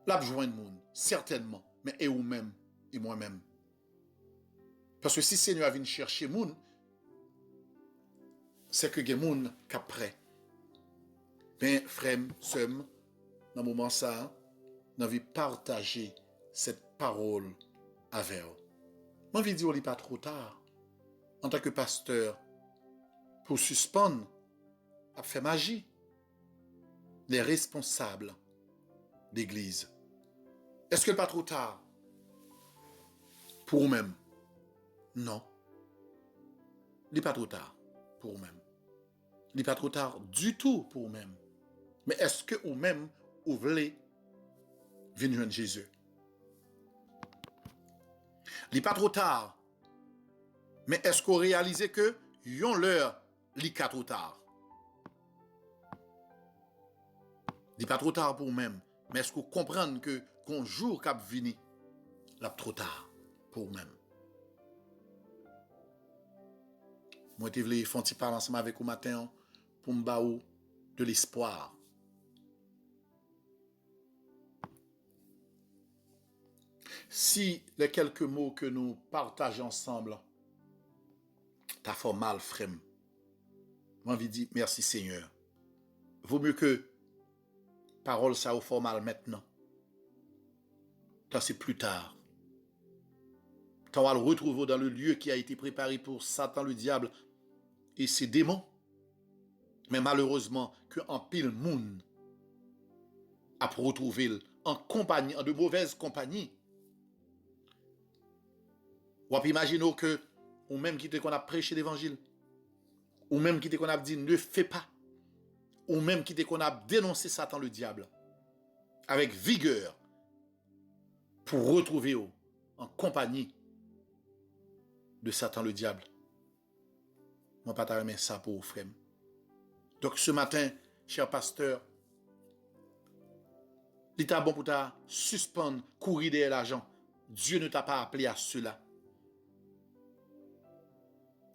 l'a joindre monde, certainement, mais et ou même, et moi-même. Parce que si le Seigneur vient chercher monde, c'est que il y a monde qui prêt. Mais frère, sœur, dans le moment ça, nous avons partagé cette parole avec vous. J'ai envie de dire, il n'est pas trop tard. En tant que pasteur, pour suspendre, à faire magie, les responsables d'église. Est-ce que n'est pas trop tard pour vous-même? Non. Il n'est pas trop tard pour vous-même. Il n'est pas trop tard du tout pour vous-même. Mais est-ce que vous-même, vous voulez venir joindre Jésus? Il n'est pas trop tard. Mais est-ce qu'on réalise que yon l'heure, il est trop tard? Il n'est pas trop tard pour vous-même. Mais est-ce qu'on comprend que qu'on jour cap vini, là trop tard pour vous-même? Moi, je voulais faire un petit parler ensemble avec vous matin pour me baou de l'espoir. Si les quelques mots que nous partageons ensemble t'as fait mal, frère, j'ai envie de dire merci Seigneur. Vaut mieux que parole ça au fait mal maintenant. Ça c'est plus tard. Tu vas le retrouver dans le lieu qui a été préparé pour Satan, le diable et ses démons. Mais malheureusement, que en pile monde a retrouvé en compagnie, en de mauvaises compagnies. Ou imaginez que, ou même qui qu'on a prêché l'évangile, ou même qui qu'on a dit ne fais pas, ou même qui qu'on a dénoncé Satan, le diable, avec vigueur, pour retrouver en compagnie de Satan, le diable. Moi, pas t'aimer ça pour vous, frère. Donc, ce matin, cher pasteur, il est bon pour ta suspendre, courir derrière l'argent. Dieu ne t'a pas appelé à cela.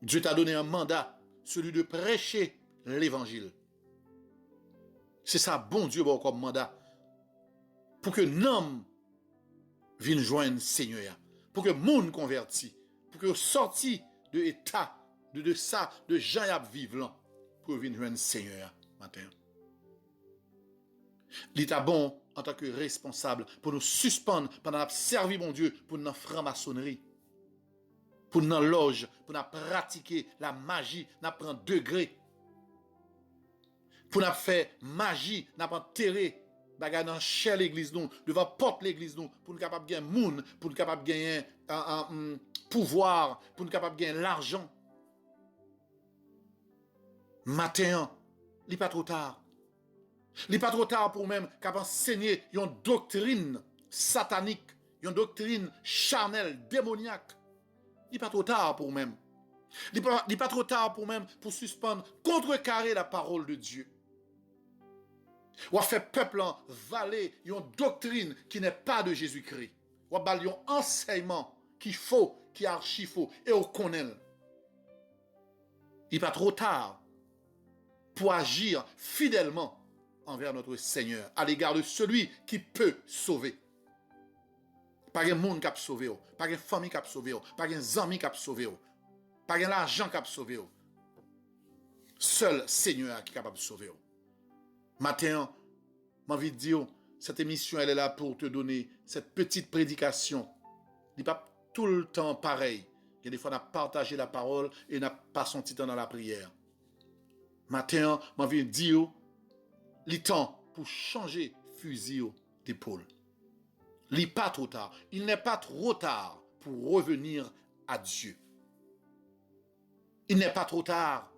Dieu t'a donné un mandat, celui de prêcher l'évangile. C'est ça, bon Dieu, bon, comme mandat. Pour que l'homme vienne joindre Seigneur. Pour que le monde converti. Pour que sorti de l'état, de ça, de gens qui vivent là. Pour venir joindre Seigneur matin. L'État bon en tant que responsable pour nous suspendre pendant nous servir mon Dieu pour nous franc-maçonnerie. Pour nous loge, pour nous pratiquer la magie, nous prendre degré. Pour nous faire magie, nous enterrer bagay dans chère l'église nous, devant porte l'église nous, pour nous capable gagner monde, pour nous capable gagner un pouvoir, pour nous capable gagner l'argent. Matin, il n'est pas trop tard. Il n'est pas trop tard pour même capable enseigner une doctrine satanique, une doctrine charnelle, démoniaque. Il n'est pas trop tard pour même. Il n'est pas trop tard pour même pour suspendre, contrecarrer la parole de Dieu. Ou à faire peuple en valer une doctrine qui n'est pas de Jésus-Christ. Ou à balayer un enseignement qui est faux, qui est archi faux, et on connaît. Il n'est pas trop tard pour agir fidèlement envers notre Seigneur, à l'égard de celui qui peut sauver. Pas un monde qui a sauvé, pas une famille qui a sauvé, pas un ami qui a sauvé, pas un argent qui a sauvé. Seul Seigneur qui est capable de sauver. Matin, j'ai envie de dire, cette émission, elle est là pour te donner cette petite prédication. Il n'est pas tout le temps pareil. Il y a des fois, on a partagé la parole et on n'a pas senti temps dans la prière. Matin, j'ai envie de dire, il est temps pour changer fusil d'épaule. Il n'est pas trop tard. Il n'est pas trop tard pour revenir à Dieu. Il n'est pas trop tard.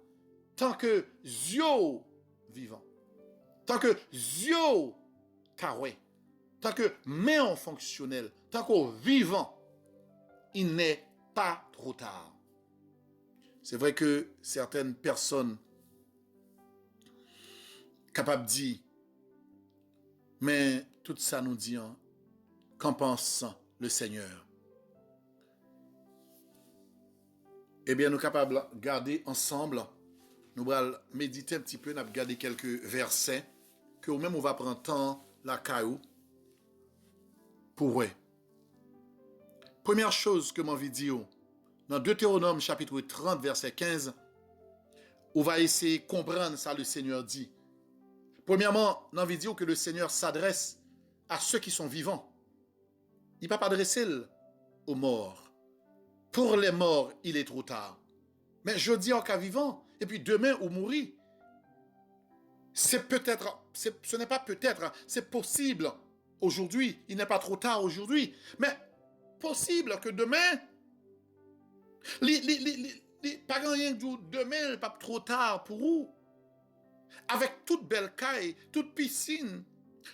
Tant que Dieu vivant. Tant que Dieu carré. Tant que main fonctionnel. Tant qu'on vivant. Il n'est pas trop tard. C'est vrai que certaines personnes capables de dire, mais tout ça nous dit, qu'en pense le Seigneur? Eh bien, nous sommes capables de garder ensemble, nous allons méditer un petit peu, nous allons garder quelques versets, que nous-mêmes on va prendre temps la caillou pour vrai. Première chose que j'ai envie de dire, dans Deutéronome chapitre 30, verset 15, on va essayer de comprendre ça le Seigneur dit. Premièrement, j'ai envie de dire que le Seigneur s'adresse à ceux qui sont vivants. Il ne va pas adresser aux morts. Pour les morts, il est trop tard. Mais je dis en cas vivant, et puis demain ou mourir. Ce n'est pas peut-être, c'est possible aujourd'hui. Il n'est pas trop tard aujourd'hui. Mais possible que demain, pas rien que demain, pas trop tard pour vous. Avec toute belle caille, toute piscine,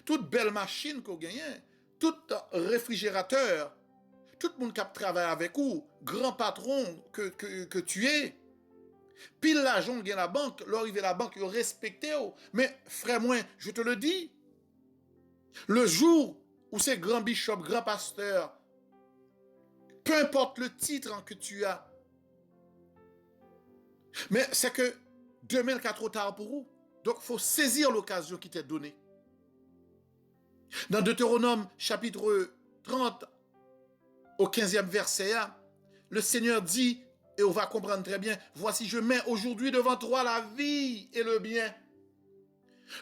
toute belle machine qu'on gagne, tout réfrigérateur, tout le monde qui travaille avec vous, grand patron que tu es, pile l'argent gagne la banque, l'arrivée à la banque, respecté. Mais frère moi, je te le dis, le jour où ces grands bishops, grands pasteurs, peu importe le titre que tu as, mais c'est que demain, il est trop tard pour vous. Donc, il faut saisir l'occasion qui t'est donnée. Dans Deutéronome, chapitre 30, au 15e verset, le Seigneur dit, et on va comprendre très bien, voici, je mets aujourd'hui devant toi la vie et le bien,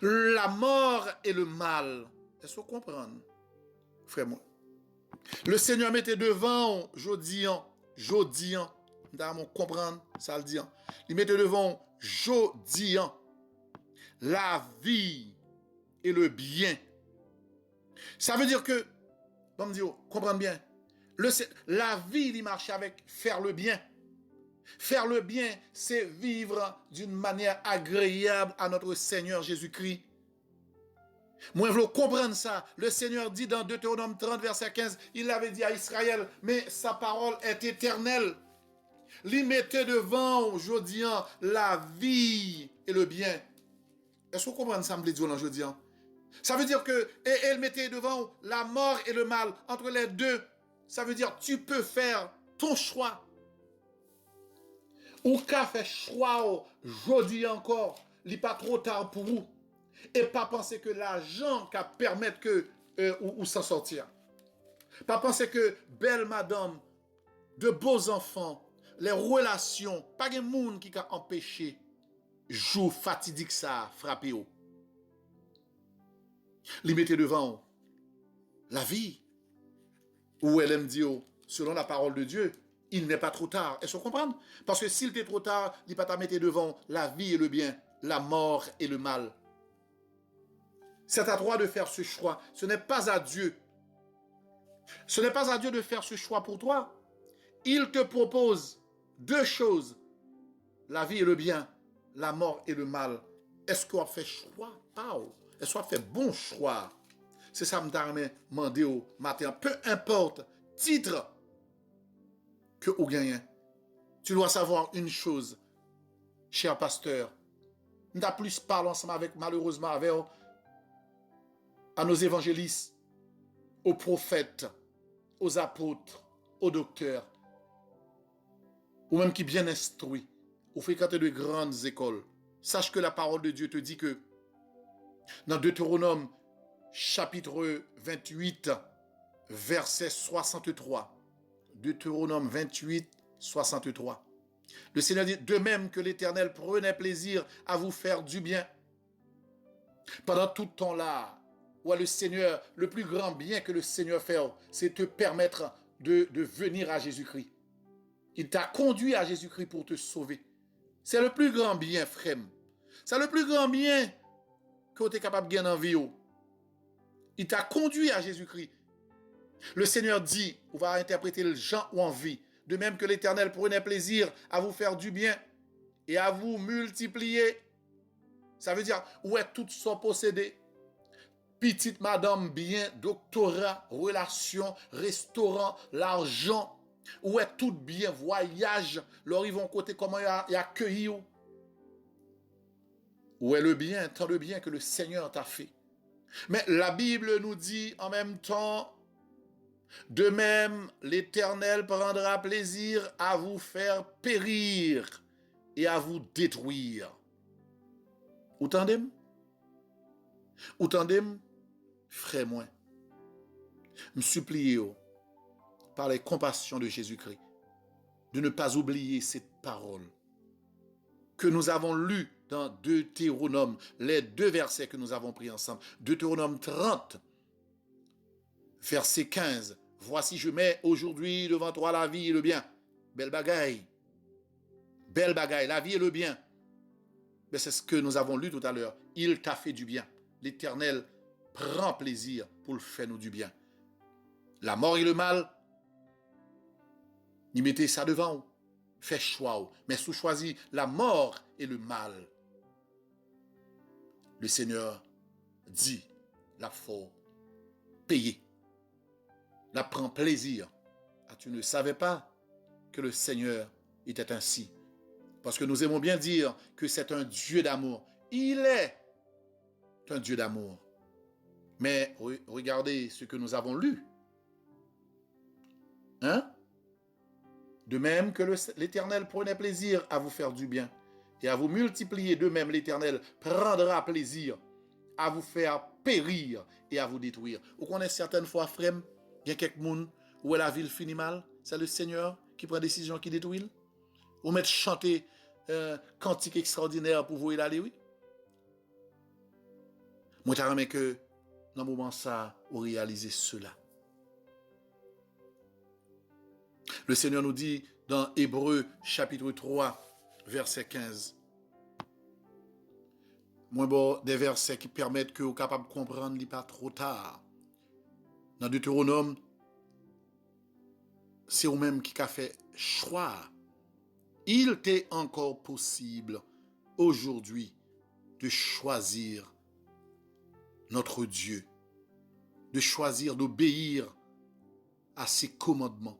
la mort et le mal. Est-ce que vous comprenez, frère moi? Le Seigneur mettait devant, jodian, on comprendre, ça le dit. Il mettait devant, jodian, la vie et le bien. Ça veut dire que, bon me dire, comprendre bien, la vie, il marche avec faire le bien. Faire le bien, c'est vivre d'une manière agréable à notre Seigneur Jésus-Christ. Moi, je veux comprendre ça. Le Seigneur dit dans Deutéronome 30, verset 15, il l'avait dit à Israël, mais sa parole est éternelle. Il mettait devant, aujourd'hui, la vie et le bien. Est-ce que vous comprenez ça, me dit aujourd'hui? Ça veut dire que, et elle mettait devant la mort et le mal, entre les deux. Ça veut dire, tu peux faire ton choix. Ou qu'à faire choix, aujourd'hui encore, il n'est pas trop tard pour vous. Et pas penser que l'argent qui permet que ou s'en sortir. Pas penser que belle madame, de beaux enfants, les relations, pas de monde qui a empêché jour fatidique ça frapper. Li mettez devant la vie. Ou elle aime dire, selon la parole de Dieu, il n'est pas trop tard. Est-ce que vous comprenez? Parce que s'il était trop tard, il ne pas mettre devant la vie et le bien, la mort et le mal. C'est à toi de faire ce choix. Ce n'est pas à Dieu. Ce n'est pas à Dieu de faire ce choix pour toi. Il te propose deux choses. La vie et le bien, la mort et le mal. Est-ce qu'on fait choix? Pas. Est-ce qu'on fait bon choix? C'est ça que je me demandé au matin. Peu importe titre que vous gagnez. Tu dois savoir une chose, cher pasteur. Nous avons plus parlé ensemble avec, malheureusement, avec à nos évangélistes, aux prophètes, aux apôtres, aux docteurs, ou même qui bien instruits, ou fréquenter de grandes écoles. Sache que la parole de Dieu te dit que dans Deutéronome chapitre 28, verset 63, Deutéronome 28, 63, le Seigneur dit, de même que l'Éternel prenait plaisir à vous faire du bien. Pendant tout ce temps-là, où le Seigneur, le plus grand bien que le Seigneur fait, c'est te permettre de venir à Jésus-Christ. Il t'a conduit à Jésus-Christ pour te sauver. C'est le plus grand bien, frère. C'est le plus grand bien que tu es capable de gagner en vie. Il t'a conduit à Jésus-Christ. Le Seigneur dit, on va interpréter le Jean ou en vie, de même que l'Éternel prenait plaisir à vous faire du bien et à vous multiplier. Ça veut dire, où est tout son possédé? Petite madame bien, doctorat, relation, restaurant, l'argent, où est tout bien, voyage, leur ils vont côté comment il a accueilli. Où est le bien, tant le bien que le Seigneur t'a fait. Mais la Bible nous dit en même temps, De même, l'Éternel prendra plaisir à vous faire périr et à vous détruire. Ou tendez-moi? Ou tendez-moi? Frère moi, me supplie par les compassions de Jésus-Christ de ne pas oublier cette parole que nous avons lue dans Deutéronome, les 2 versets que nous avons pris ensemble. Deutéronome 30, verset 15. Voici, je mets aujourd'hui devant toi la vie et le bien. Belle bagaille. Belle bagaille, la vie et le bien. Mais c'est ce que nous avons lu tout à l'heure. Il t'a fait du bien. L'Éternel prend plaisir pour le faire nous du bien. La mort et le mal, n'y mettez ça devant vous. Faites choix. Mais si vous choisissez la mort et le mal, le Seigneur dit, la faut payer. La prend plaisir. Ah, tu ne savais pas que le Seigneur était ainsi. Parce que nous aimons bien dire que c'est un Dieu d'amour. Il est un Dieu d'amour. Mais regardez ce que nous avons lu. Hein? De même que l'Éternel prenait plaisir à vous faire du bien et à vous multiplier, de même l'Éternel prendra plaisir à vous faire périr et à vous détruire. Vous connaissez certaines fois, frère, il y a quelques monde où la ville finit mal, c'est le Seigneur qui prend décision, qui détruit. Ou mettre chanter cantique extraordinaire pour vous aller, oui. Moi, je remets que dans le moment ça, vous réalisez cela. Le Seigneur nous dit dans Hébreux chapitre 3, verset 15. Moi, bon, des versets qui permettent que vous soyez capable de comprendre, il n'est pas trop tard. Dans Deutéronome, c'est vous-même qui a fait choix. Il t'est encore possible aujourd'hui de choisir notre Dieu, de choisir d'obéir à ses commandements,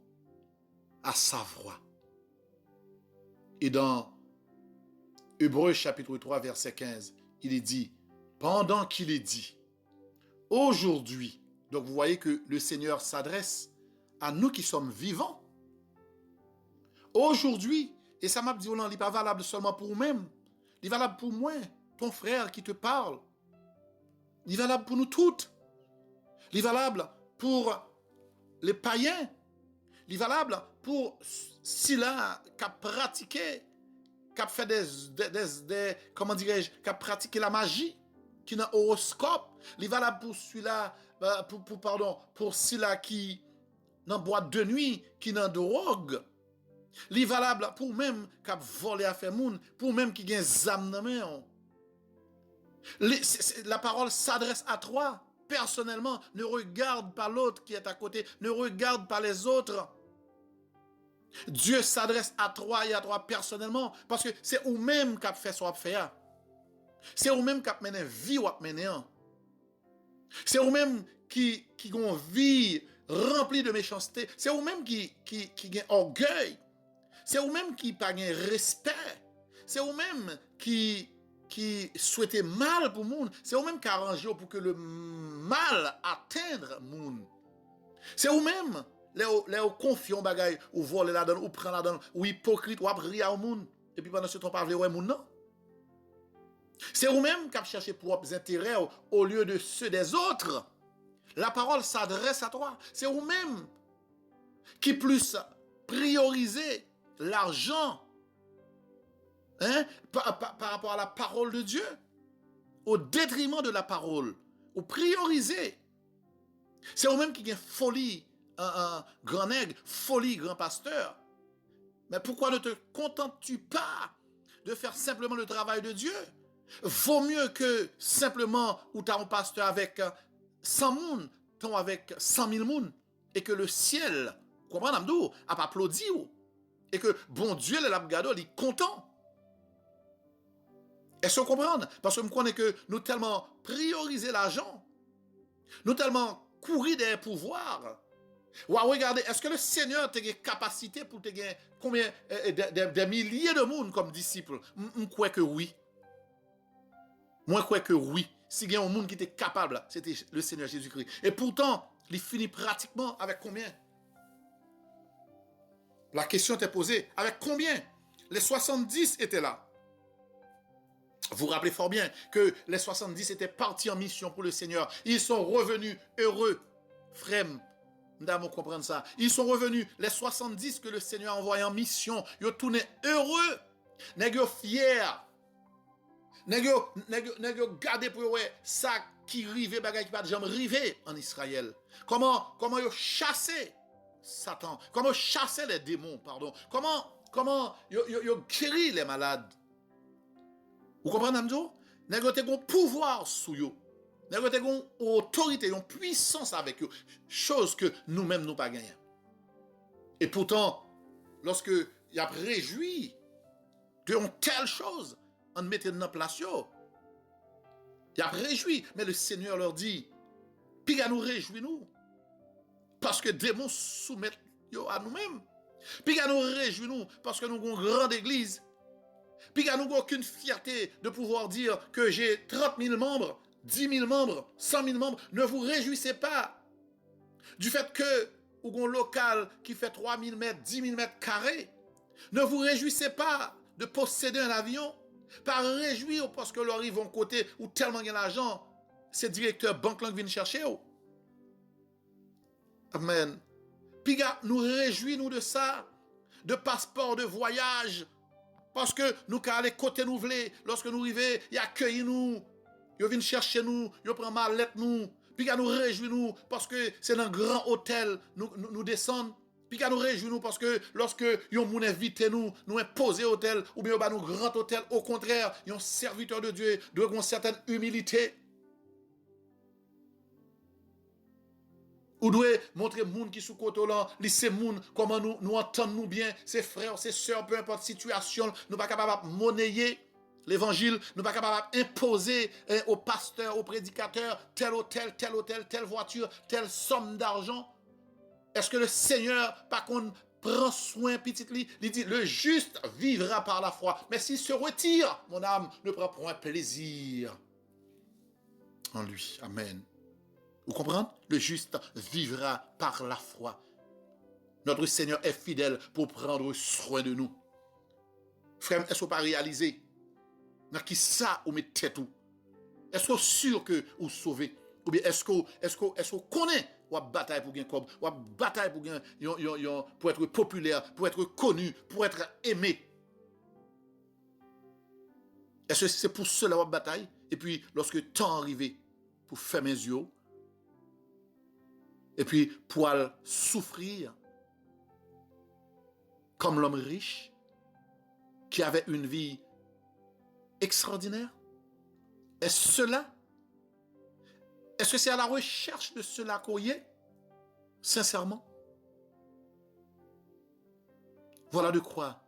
à sa voix. Et dans Hébreux chapitre 3, verset 15, il est dit, pendant qu'il est dit, aujourd'hui, donc vous voyez que le Seigneur s'adresse à nous qui sommes vivants. Aujourd'hui, et ça m'a dit, non, il n'est pas valable seulement pour vous-même, il est valable pour moi, ton frère qui te parle. Il est valable pour nous toutes. Il est valable pour les païens. Il est valable pour ceux-là qui ont pratiqué, qui ont fait des comment dirais-je, qui ont pratiqué la magie, qui ont un horoscope. Il est valable pour celui-là, pour ceux-là qui dans boîte de nuit, qui dans drogue. Il est valable pour même qui ont volé à faire moun, pour même qui ont zam dans main. La parole s'adresse à toi personnellement. Ne regarde pas l'autre qui est à côté. Ne regarde pas les autres. Dieu s'adresse à toi et à toi personnellement parce que c'est vous-même qui avez fait ce que vous fait. C'est vous-même qui avez mené vie ou mené. C'est vous-même qui ont vie remplie de méchanceté. C'est vous-même qui ont orgueil. C'est vous-même qui n'avez pas respect. C'est vous-même qui souhaitez mal pour le monde. C'est vous-même qui arrangez pour que le mal atteigne le monde. C'est vous-même, les confiants bagaille, ou voler la donne, ou prendre la donne, ou hypocrite, ou rire au monde. Et puis pendant ce temps, pas vouloir le monde, non. C'est vous-même qui cherchez propres intérêts au lieu de ceux des autres. La parole s'adresse à toi. C'est vous-même qui plus priorisez l'argent par rapport à la parole de Dieu, au détriment de la parole, ou prioriser. C'est vous-même qui gagne folie, un grand nègre, folie, grand pasteur. Mais pourquoi ne te contentes-tu pas de faire simplement le travail de Dieu? Vaut mieux que simplement où tu as un pasteur avec 100 moun, ton avec 100 000 moun, et que le ciel, comprenez, Amdou, a pas applaudi, et que bon Dieu, le labgado, il est content. Est-ce que vous comprenez? Parce que je connais que nous tellement prioriser l'argent, nous tellement courir des pouvoirs. Ou regardez, est-ce que le Seigneur a une capacité pour te gagner combien des milliers de monde comme disciples? Je crois que oui. Moi, je crois que oui. Si il y a un monde qui était capable, c'était le Seigneur Jésus-Christ. Et pourtant, il finit pratiquement avec combien? La question était posée, avec combien? Les 70 étaient là. Vous vous rappelez fort bien que les 70 étaient partis en mission pour le Seigneur. Ils sont revenus heureux. Frère, nous devons comprendre ça. Ils sont revenus, les 70 que le Seigneur a envoyés en mission. Ils ont tourné heureux. Ils sont fiers. Ils ont gardé pour eux ça qui rivait, bagay qui pas de jamais rivé en Israël. Comment ils ont chassé Satan. Comment ils ont chassé les démons, pardon. Comment ils ont guéri les malades. Vous comprenez, Amjo? Ils ont un pouvoir sur eux. Ils ont une autorité, une puissance avec eux. Chose que nous-mêmes, nous pas gagné. Et pourtant, lorsque il a réjoui de telle chose, on mettait dans place, il a réjoui. Mais le Seigneur leur dit, puis nous réjouis-nous. Parce que démons soumettent à nous-mêmes. Puis nous réjouis-nous parce que nous avons une grande église. Puis nous n'avons aucune fierté de pouvoir dire que j'ai 30 000 membres, 10 000 membres, 100 000 membres. Ne vous réjouissez pas du fait que vous avez un local qui fait 3 000 mètres, 10 000 mètres carrés. Ne vous réjouissez pas de posséder un avion. Pas réjouir parce que leur ils vont côté ou tellement il y a l'argent. C'est directeur banque qui vient chercher. Amen. Puis nous réjouissons de ça, de passeport de voyage. Parce que nous, quand aller côté nous voulons, lorsque nous arrivons, ils accueillent nous, ils viennent chercher nous, ils prennent mallette nous, puis nous réjouissons parce que c'est dans un grand hôtel, nous descendons, puis nous réjouissons parce que lorsque ils ont invité nous imposer hôtel, ou bien nous grand hôtel, au contraire, ils ont serviteur de Dieu, de une certaine humilité. Ou doit montrer moun qui sous côté là, lycée moun comment nous entendons bien, ses frères, ses sœurs, peu importe situation, nous pas capable de monnayer l'évangile, nous pas capable d'imposer au pasteur, au prédicateur, tel hôtel, telle voiture, telle somme d'argent. Est-ce que le Seigneur, par contre, prend soin petit lui, il dit le juste vivra par la foi. Mais s'il se retire, mon âme ne prend point plaisir en lui. Amen. Vous comprenez? Le juste vivra par la foi. Notre Seigneur est fidèle pour prendre soin de nous. Frère, est-ce que vous pas réalisé? Dans qui ça, vous mettez tout? Est-ce que vous sûr que vous sauvez? Ou bien est-ce que vous connaissez ou bataille pour gagner comme, ou bataille pour être populaire, pour être connu, pour être aimé? Est-ce que c'est pour cela votre bataille? Et puis, lorsque le temps arrivé pour fermer les yeux, et puis pour souffrir comme l'homme riche qui avait une vie extraordinaire? Est-ce que c'est à la recherche de cela qu'on y est? Sincèrement? Voilà de quoi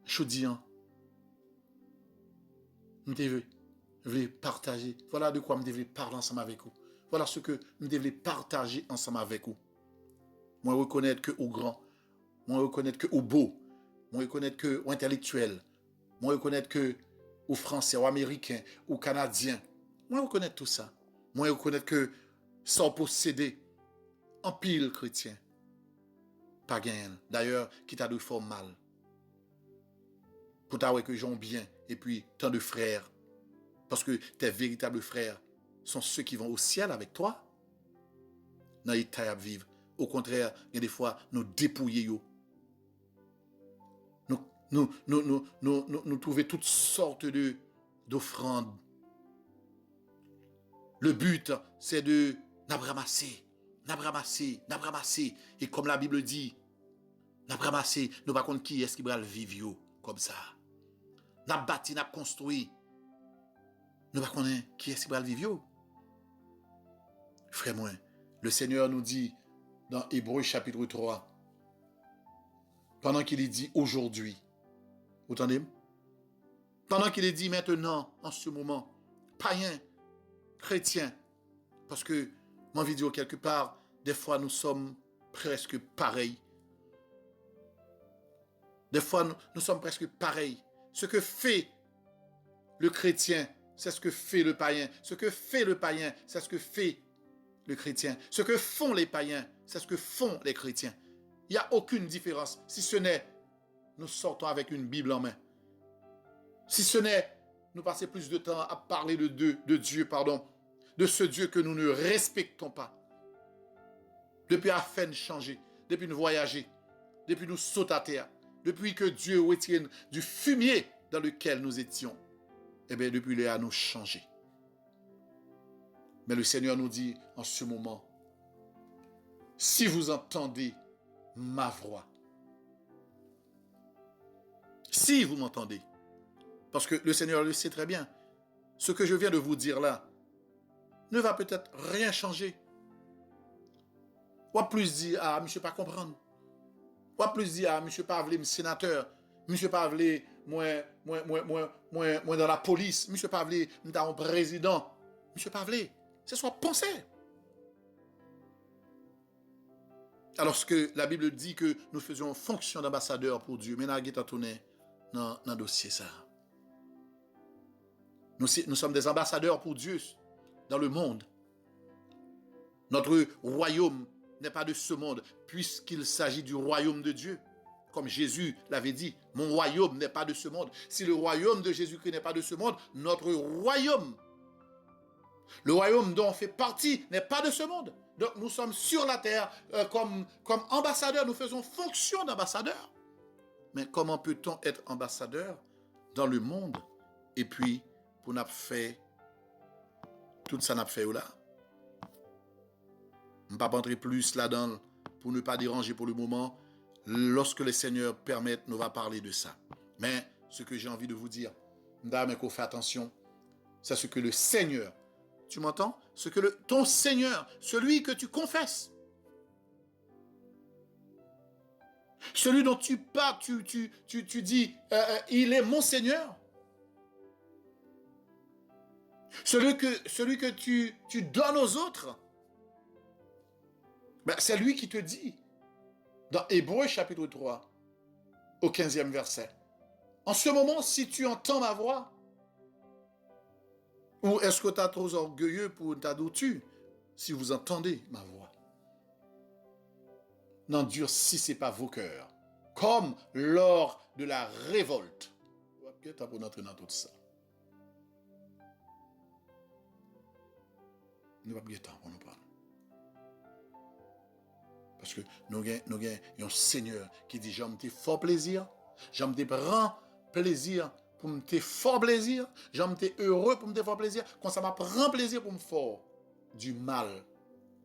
je dis, je devais partager. Voilà de quoi je devais parler ensemble avec vous. Voilà ce que nous devons partager ensemble avec vous. Moi, reconnaître que au grand. Moi, reconnaître que au beau. Moi, reconnaître que au intellectuel. Moi, reconnaître que au français, au américain, au canadien. Moi, reconnaître tout ça. Moi, reconnaître que sans posséder en pile chrétien. Pas gain. D'ailleurs, qui t'a de fort mal. Pour t'avoir que j'en bien. Et puis, tant de frères. Parce que tes véritables frères sont ceux qui vont au ciel avec toi. Dans l'état à vivre. Au contraire, il y a des fois, nous dépouiller. Nous trouver toutes sortes d'offrandes. Le but, c'est de n'abramasser. Et comme la Bible dit, n'abramasser, nous ne savons pas qui est-ce qui va le vivre comme ça. N'a bâti, n'a construit. Nous ne savons pas qui est-ce qui va le vivre. Frère moi, le Seigneur nous dit dans Hébreux chapitre 3, pendant qu'il dit aujourd'hui, vous entendez? Pendant qu'il dit maintenant, en ce moment, païen, chrétien, parce que, mon vidéo quelque part, des fois nous sommes presque pareils. Des fois nous sommes presque pareils. Ce que fait le chrétien, c'est ce que fait le païen. Ce que fait le païen, c'est ce que fait le chrétien. Ce que font les païens, c'est ce que font les chrétiens. Il n'y a aucune différence, si ce n'est nous sortons avec une Bible en main. Si ce n'est nous passer plus de temps à parler de Dieu, de ce Dieu que nous ne respectons pas. Depuis à peine changer, depuis nous voyager, depuis nous sauter à terre, depuis que Dieu retire du fumier dans lequel nous étions, eh bien depuis il a nous changé. Mais le Seigneur nous dit en ce moment, si vous entendez ma voix, si vous m'entendez, parce que le Seigneur le sait très bien, ce que je viens de vous dire là ne va peut-être rien changer. Ou plus dire, ah, monsieur pas comprendre. Ou plus dire, ah, monsieur pas vle sénateur, monsieur pas vle moi dans la police, monsieur pas vle dans un président, monsieur pas vle. C'est soit penser. Alors que la Bible dit que nous faisions fonction d'ambassadeur pour Dieu, mais nous avons tourné dans le dossier ça. Nous sommes des ambassadeurs pour Dieu dans le monde. Notre royaume n'est pas de ce monde, puisqu'il s'agit du royaume de Dieu. Comme Jésus l'avait dit, mon royaume n'est pas de ce monde. Si le royaume de Jésus-Christ n'est pas de ce monde, notre royaume, le royaume dont on fait partie, n'est pas de ce monde. Donc nous sommes sur la terre comme ambassadeurs, nous faisons fonction d'ambassadeurs. Mais comment peut-on être ambassadeur dans le monde et puis pour n'a fait tout ça n'a fait là? Je ne vais pas entrer plus là-dedans pour ne pas déranger pour le moment. Lorsque le Seigneur permet, nous va parler de ça. Mais ce que j'ai envie de vous dire, dame, qu'on fait attention, c'est ce que le Seigneur, tu m'entends? Ce que ton Seigneur, celui que tu confesses, celui dont tu parles, tu dis, il est mon Seigneur. Celui que tu donnes aux autres, ben, c'est lui qui te dit, dans Hébreux chapitre 3, au 15e verset, en ce moment, si tu entends ma voix, ou est-ce que tu es trop orgueilleux pour t'adouter si vous entendez ma voix? N'endurcissez pas vos cœurs, comme lors de la révolte. On va bien pour entrer dans tout ça. Nous va bien temps pour nous parler. Parce que nous avons un Seigneur qui dit, j'aime te fort plaisir, j'aime te prendre plaisir pour me te fort plaisir, j'aime te heureux pour me te fort plaisir, quand ça m'a prend plaisir pour me faire du mal.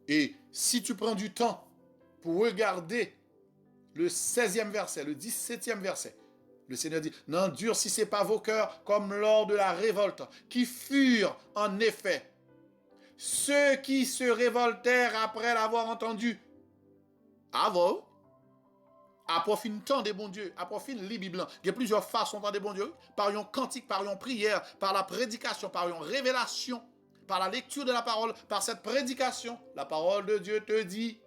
Et si tu prends du temps pour regarder le 16e verset, le 17e verset, le Seigneur dit, n'endurcissez pas vos cœurs comme lors de la révolte, qui furent en effet ceux qui se révoltèrent après l'avoir entendu. Avant, après fin temps des bons dieux, après fin les Bibles, il y a plusieurs façons de des bons dieux, par une cantique, par une prière, par la prédication, par une révélation, par la lecture de la parole, par cette prédication, la parole de Dieu te dit.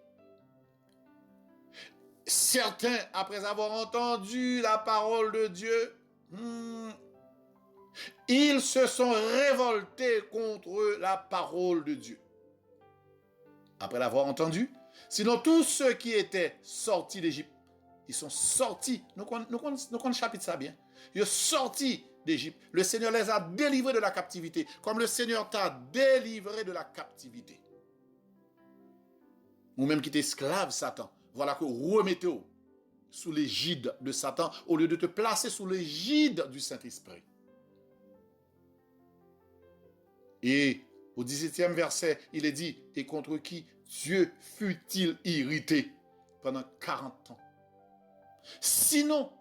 Certains, après avoir entendu la parole de Dieu, ils se sont révoltés contre la parole de Dieu. Après l'avoir entendu, sinon tous ceux qui étaient sortis d'Égypte, ils sont sortis, nous connaissons chapitre ça bien, ils sont sortis d'Égypte. Le Seigneur les a délivrés de la captivité, comme le Seigneur t'a délivré de la captivité. Ou même qui t'es esclave, Satan. Voilà que remettez-vous sous l'égide de Satan, au lieu de te placer sous l'égide du Saint-Esprit. Et au 17e verset, il est dit, et contre qui Dieu fut-il irrité pendant 40 ans? Sinon,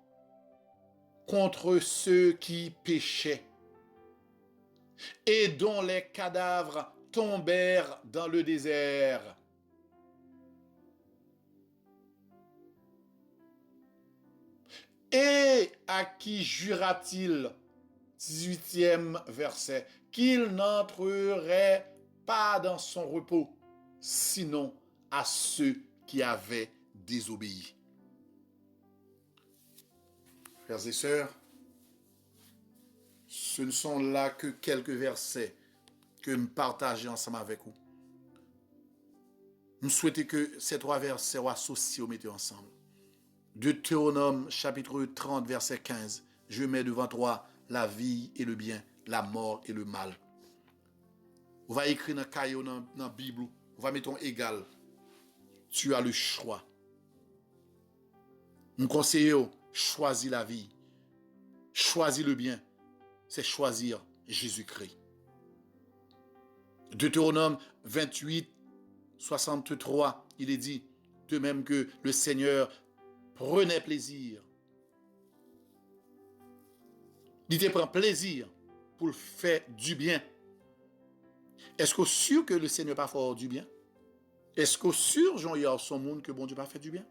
contre ceux qui péchaient et dont les cadavres tombèrent dans le désert. Et à qui jura-t-il, 18e verset, qu'il n'entrerait pas dans son repos, sinon à ceux qui avaient désobéi. Frères et sœurs, ce ne sont là que quelques versets que je partage ensemble avec vous. Je souhaite que ces trois versets soient associés ou mettez ensemble. Deutéronome chapitre 30 verset 15. Je mets devant toi la vie et le bien, la mort et le mal. On va écrire dans le cahier, dans la Bible, on va mettre égal. Tu as le choix. Mon conseiller, choisis la vie. Choisis le bien. C'est choisir Jésus-Christ. Deutéronome 28, 63, il est dit, de même que le Seigneur prenait plaisir. Il te prend plaisir pour faire du bien. Est-ce que sûr que le Seigneur pas faire du bien? Est-ce que sûr, Jean, son monde, que bon Dieu pas fait du bien?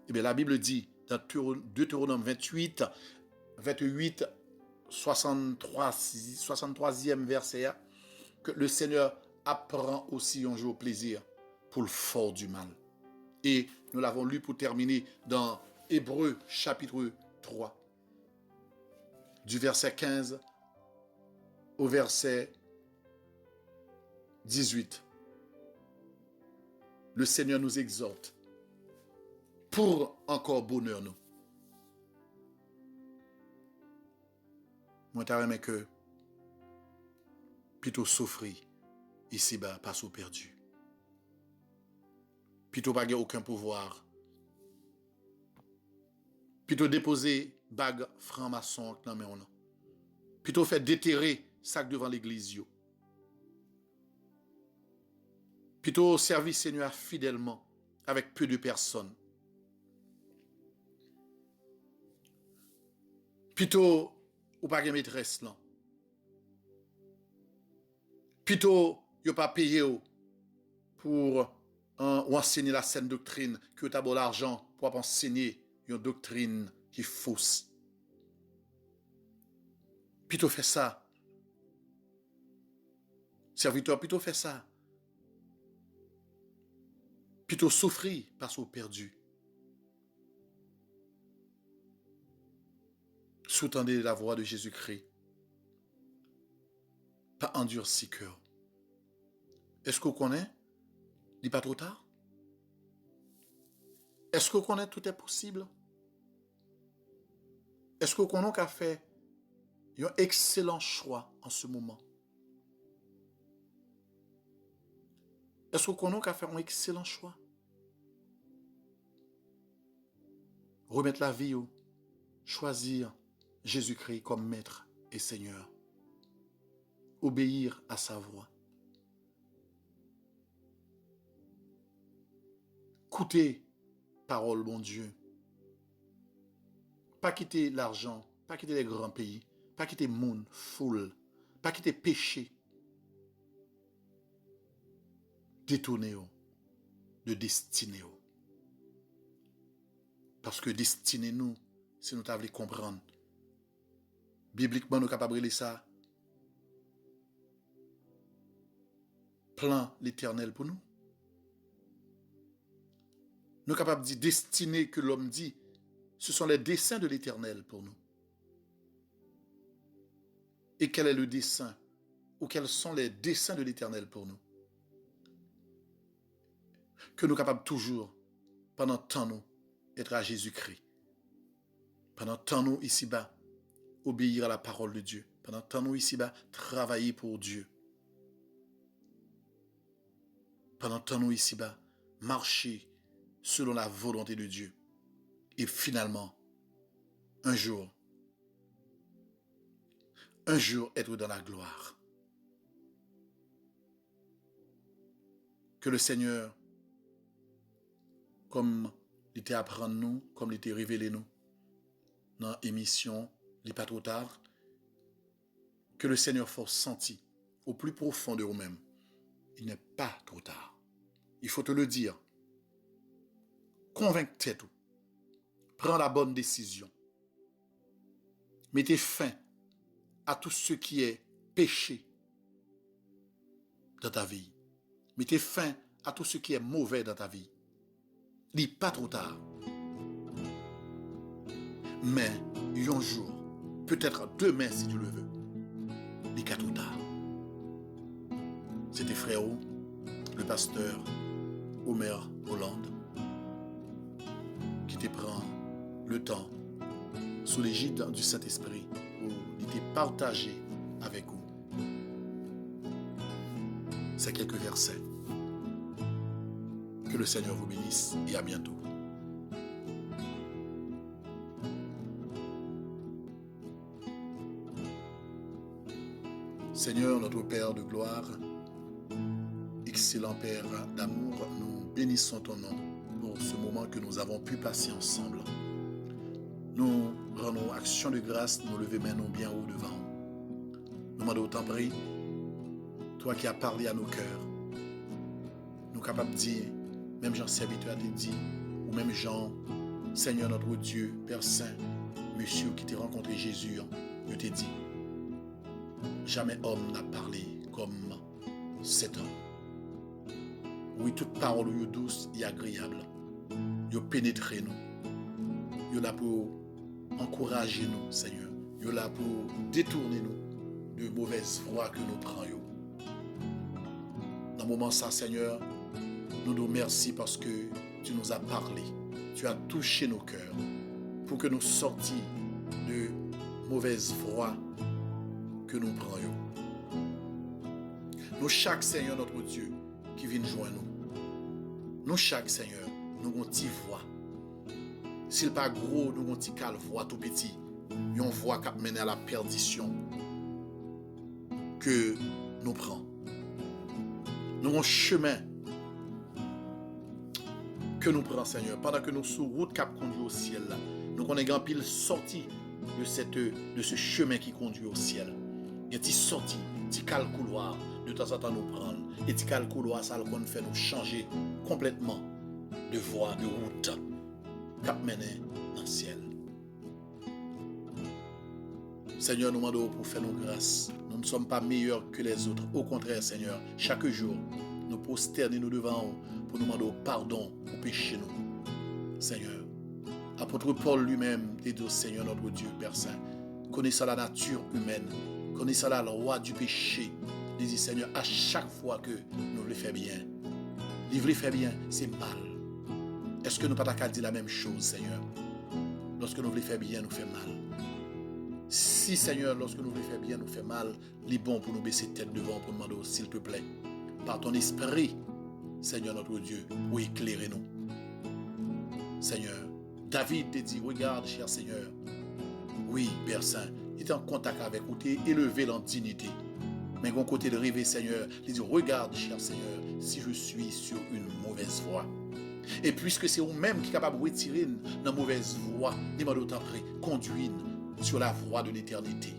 Eh bien, la Bible dit, dans Deutéronome 28, 63e verset, que le Seigneur apprend aussi un jour plaisir pour le fort du mal. Et nous l'avons lu pour terminer dans Hébreux chapitre 3, du verset 15 au verset 18. Le Seigneur nous exhorte pour encore bonheur nous. Moi, t'as que plutôt souffrir ici-bas, pas sous perdu. Plutôt pas aucun pouvoir. Plutôt déposer bague franc-maçon dans mes mains. Plutôt faire déterrer sac devant l'église. Plutôt servir Seigneur fidèlement avec peu de personnes. Plutôt ou pas de maîtresse là. Plutôt yo pas payé pour enseigner la saine doctrine que tu as de l'argent pour enseigner une doctrine qui est fausse. Plutôt fait ça. Serviteur, plutôt fait ça. Plutôt souffrir parce qu'on perdu. Sous-tendez la voix de Jésus-Christ. Pas endurci cœur. Est-ce qu'on connaît? Il n'est pas trop tard? Est-ce qu'on connaît tout est possible? Est-ce qu'on connaît qu'a fait un excellent choix en ce moment? Est-ce qu'on connaît qu'a fait un excellent choix? Remettre la vie, choisir Jésus-Christ comme maître et Seigneur. Obéir à sa voix. Écouter parole, bon Dieu. Pas quitter l'argent, pas quitter les grands pays, pas quitter le monde, foule, pas quitter péché. Détourner de destinée. Parce que destinée nous, si nous t'avons comprendre. Bibliquement, nous sommes capables de lire ça. Plan l'éternel pour nous. Nous sommes capables de dire destinée que l'homme dit. Ce sont les desseins de l'éternel pour nous. Et quel est le dessein? Ou quels sont les desseins de l'éternel pour nous? Que nous sommes capables toujours, pendant tant nous, être à Jésus-Christ. Pendant tant nous, ici-bas, obéir à la parole de Dieu. Pendant tant nous, ici-bas, travailler pour Dieu. Pendant tant nous, ici-bas, marcher selon la volonté de Dieu. Et finalement, un jour, être dans la gloire. Que le Seigneur, comme il était apprendre nous, comme il était révélé nous, dans l'émission, il n'est pas trop tard, que le Seigneur fasse sentir au plus profond de vous-même, il n'est pas trop tard. Il faut te le dire. Convainc-toi tout. Prends la bonne décision. Mettez fin à tout ce qui est péché dans ta vie. Mettez fin à tout ce qui est mauvais dans ta vie. Il n'est pas trop tard. Mais un jour, peut-être demain si tu le veux, il n'est pas trop tard. C'était frérot, le pasteur Omer Hollande, qui te prend le temps, sous l'égide du Saint-Esprit, pour te partager avec vous ces quelques versets. Que le Seigneur vous bénisse et à bientôt. Seigneur, notre Père de gloire, excellent Père d'amour, nous bénissons ton nom pour ce moment que nous avons pu passer ensemble. Nous rendons action de grâce, nous levons maintenant bien haut devant. Nous demandons autant prie, toi qui as parlé à nos cœurs, nous capables de dire, même Jean serviteur t'a dit, ou même Jean, Seigneur notre Dieu, Père Saint, Monsieur qui t'a rencontré Jésus, je t'ai dit, jamais homme n'a parlé comme cet homme. Oui, toute parole est douce et agréable. Il pénètre nous. Il est là pour encourager nous, Seigneur. Il est là pour détourner nous de mauvaises voies que nous prenons. Dans ce moment ça, Seigneur, nous nous remercions parce que tu nous as parlé. Tu as touché nos cœurs pour que nous sortions de mauvaises voies que nous prenions. Nous chaque Seigneur notre Dieu qui vient joindre nous. Nous chaque Seigneur, nous avons une petite voix. S'il n'est pas gros, nous avons une petite voix tout petit. Une voix qui mène à la perdition que nous prenons. Nous avons un chemin que nous prenons, Seigneur, pendant que nous sommes sur route qui conduit au ciel. Nous connaissons un pile sorti de ce chemin qui conduit au ciel. Il y a une sortie, un petit couloir, de temps en temps nous prendre. Et petit couloir, ça va faire nous changer complètement de voie, de route, qui mène dans le ciel. Seigneur, nous demandons pour faire nos grâces. Nous ne sommes pas meilleurs que les autres. Au contraire, Seigneur, chaque jour, nous prosternons devant vous pour nous demander pardon pour pécher nous. Seigneur, apôtre Paul lui-même dit au Seigneur notre Dieu, Père Saint, connaissant la nature humaine, connaissant la loi du péché, il dit Seigneur, à chaque fois que nous le faisons bien, le faire bien, c'est mal. Est-ce que nous ne pouvons pas dire la même chose, Seigneur? Lorsque nous le faisons bien, nous fait mal. Si, Seigneur, lorsque nous le faisons bien, nous fait mal, il est bon pour nous baisser tête devant, pour demander, s'il te plaît, par ton esprit, Seigneur notre Dieu, pour éclairer nous. Seigneur, David te dit, regarde, cher Seigneur, oui, Père Saint, il est en contact avec vous, il est élevé en dignité. Mais mon côté de rêver, Seigneur, il dit, regarde, cher Seigneur, si je suis sur une mauvaise voie. Et puisque c'est vous-même qui est capable de retirer dans mauvaise voie, il m'a d'autant près, conduire sur la voie de l'éternité.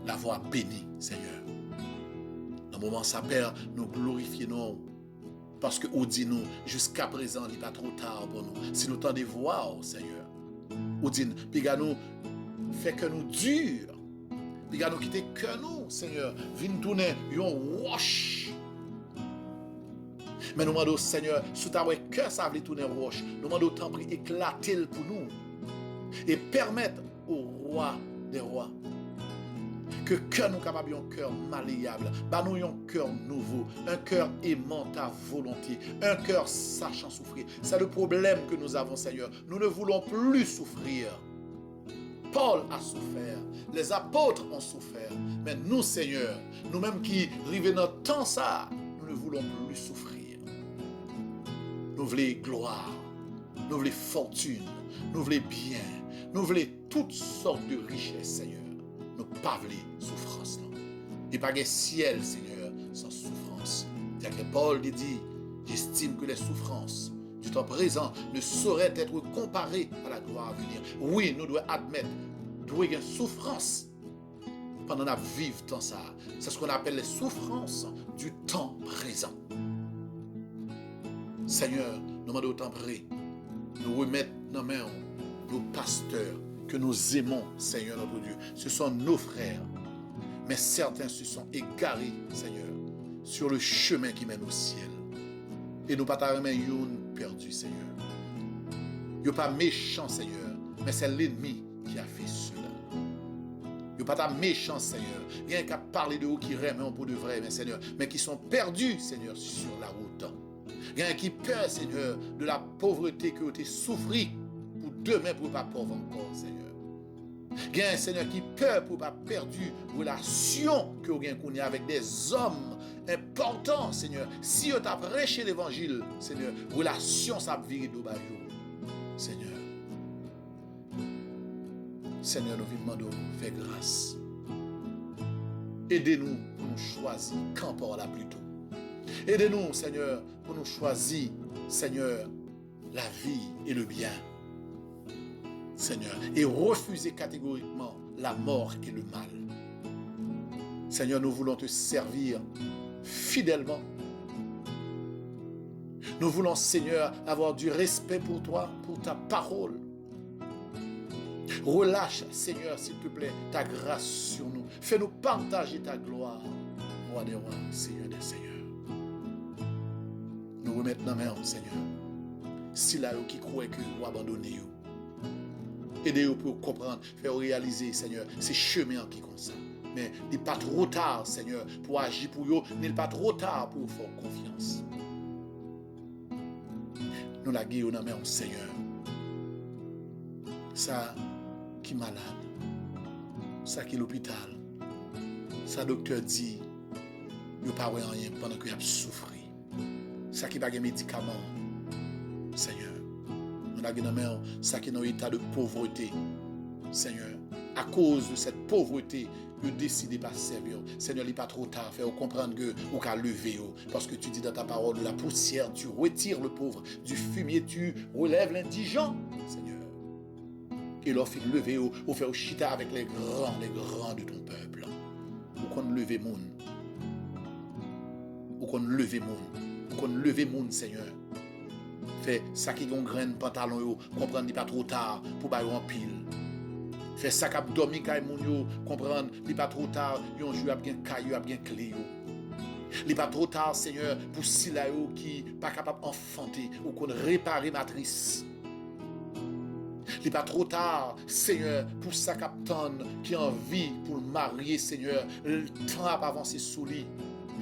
La voie bénie, Seigneur. Dans le moment ça, Père, nous glorifions. Parce que vous dit nous, jusqu'à présent, il n'est pas trop tard pour nous. Si nous tendez voir, Seigneur, vous dit, puis nous, fait que nous durs. Puis nous quitter que nous, Seigneur, viens tourner, yon roche. Mais nous demandons, Seigneur, sous ta que ça veut tourner roche, nous demandons tant pis éclater pour nous. Et permettre au roi des rois que cœur nous capable un cœur malléable, bah nous un cœur nouveau, un cœur aimant ta volonté, un cœur sachant souffrir. C'est le problème que nous avons, Seigneur. Nous ne voulons plus souffrir. Paul a souffert, les apôtres ont souffert, mais nous, Seigneur, nous-mêmes qui arrivons dans le temps ça, nous ne voulons plus souffrir. Nous voulons gloire, nous voulons fortune, nous voulons bien, nous voulons toutes sortes de richesses, Seigneur. Nous ne pas voulons souffrance. Il n'y a pas de ciel, Seigneur, sans souffrance. C'est-à-dire que Paul dit, j'estime que les souffrances du temps présent ne sauraient être comparées à la gloire à venir. Oui, nous devons admettre, nous devons avoir une souffrance pendant la vive temps ça. C'est ce qu'on appelle les souffrances du temps présent. Seigneur, nous demandons au temps près, nous remettre dans main nos pasteurs que nous aimons, Seigneur notre Dieu. Ce sont nos frères. Mais certains se sont égarés, Seigneur, sur le chemin qui mène au ciel. Et nous pas perdu, Seigneur. Il n'est pas méchant, Seigneur, mais c'est l'ennemi qui a fait cela. Il n'est pas méchant, Seigneur. Il y a un qui a parlé de vous qui rêvent pour de vrai, mais Seigneur, mais qui sont perdus, Seigneur, sur la route. Gain qui peur, Seigneur, de la pauvreté que tu souffert pour demain pour pas pauvre encore, Seigneur. Gain, Seigneur, qui peur pour pas perdu relation que vous gagnez avec des hommes importants, Seigneur. Si vous avez prêché l'évangile, Seigneur, relation ça vire de bas, Seigneur. Seigneur, nous vous demandons, fais grâce. Aidez-nous pour nous choisir quand par là plutôt. Aidez-nous, Seigneur, pour nous choisir, Seigneur, la vie et le bien. Seigneur, et refuser catégoriquement la mort et le mal. Seigneur, nous voulons te servir fidèlement. Nous voulons, Seigneur, avoir du respect pour toi, pour ta parole. Relâche, Seigneur, s'il te plaît, ta grâce sur nous. Fais-nous partager ta gloire, roi des rois, Seigneur des seigneurs. Nous remettons dans la main, Seigneur. Si là, qui croient que vous abandonnez, aidez-vous pour comprendre, faire réaliser, Seigneur, ces chemins qui comme ça. Mais il n'est pas trop tard, Seigneur, pour agir pour eux, il n'est pas trop tard pour faire confiance. Nous la guillons dans la main, Seigneur. Ça qui est malade, ça qui est l'hôpital, ça docteur dit, il n'y a pas rien pendant qu'il a souffert. Ça qui n'est pas de médicaments, Seigneur. Nous la guillons dans la main, ça qui est dans l'état de pauvreté, Seigneur. À cause de cette pauvreté, vous décidez de pas servir. Seigneur, il n'est pas trop tard. Fais comprendre que vous pouvez lever. Parce que tu dis dans ta parole, de la poussière, tu retires le pauvre. Du fumier, tu relèves l'indigent, Seigneur. Et leur fait lever, ou faire chita avec les grands de ton peuple. Ou qu'on leve moun. Ou qu'on leve moun. Ou qu'on leve moun, Seigneur. Fais ça qui ont graine pantalon, comprendre qu'il n'est pas trop tard pour bailler en pile. Fais ça qui dormi kay moun yo, comprendre qu'il n'est pas trop tard, yon jou a bien caillou, a bien clé yo. Il n'est pas trop tard, Seigneur, pour si la yo qui pas capable d'enfanter ou qu'on réparer matrice. Il n'est pas trop tard, Seigneur, pour ça captain qui a envie pour le marier, Seigneur. Le temps a avancé sous lui.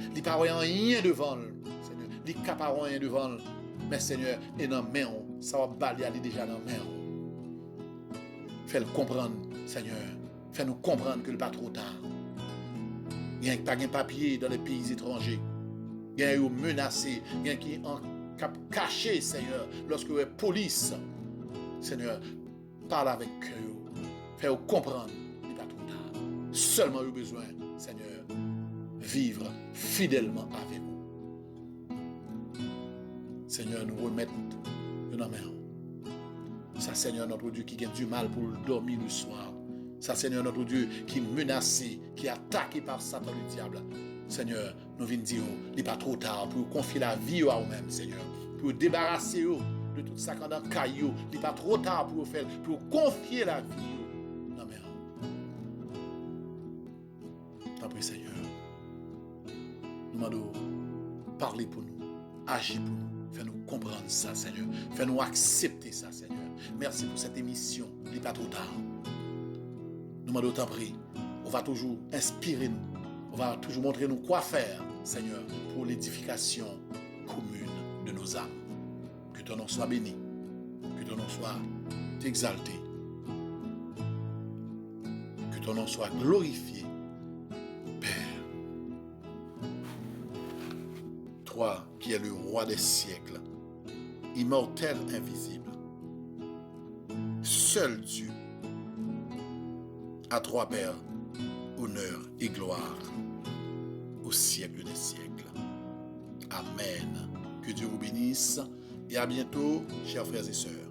Il n'est pas rien devant, Seigneur. Il n'est pas rien devant. Mais Seigneur, et dans la main, ça va balayer déjà dans la main. Fais-le comprendre, Seigneur. Fais-nous comprendre que le pas trop tard. Il n'y a pas de papier dans les pays étrangers. Il y a eu menacé. Il y a qui en caché, Seigneur, lorsque la police, Seigneur, parle avec eux. Fais-nous comprendre qu'il n'est pas trop tard. Seulement eu besoin, Seigneur, vivre fidèlement avec vous. Seigneur, nous remettons dans la main. Ça, Seigneur, notre Dieu, qui a du mal pour dormir le soir. Ça, Seigneur, notre Dieu, qui est menacé, qui est attaqué par Satan le diable. Seigneur, nous venons dire, il n'est pas trop tard pour confier la vie à vous-même, Seigneur. Pour débarrasser de tout ça qu'on a caillou. Il n'est pas trop tard pour faire, pour confier la vie. Non, mais t'en prie, Seigneur. Nous demandons, parlez pour nous, agis pour nous. Fais-nous comprendre ça, Seigneur. Fais-nous accepter ça, Seigneur. Merci pour cette émission. Il n'est pas trop tard. Nous demandons t'en prie. On va toujours inspirer nous. On va toujours montrer nous quoi faire, Seigneur, pour l'édification commune de nos âmes. Que ton nom soit béni. Que ton nom soit exalté. Que ton nom soit glorifié. Père. Toi qui es le roi des siècles, immortel, invisible, seul Dieu, à toi, Père, honneur et gloire au siècle des siècles. Amen. Que Dieu vous bénisse et à bientôt, chers frères et sœurs.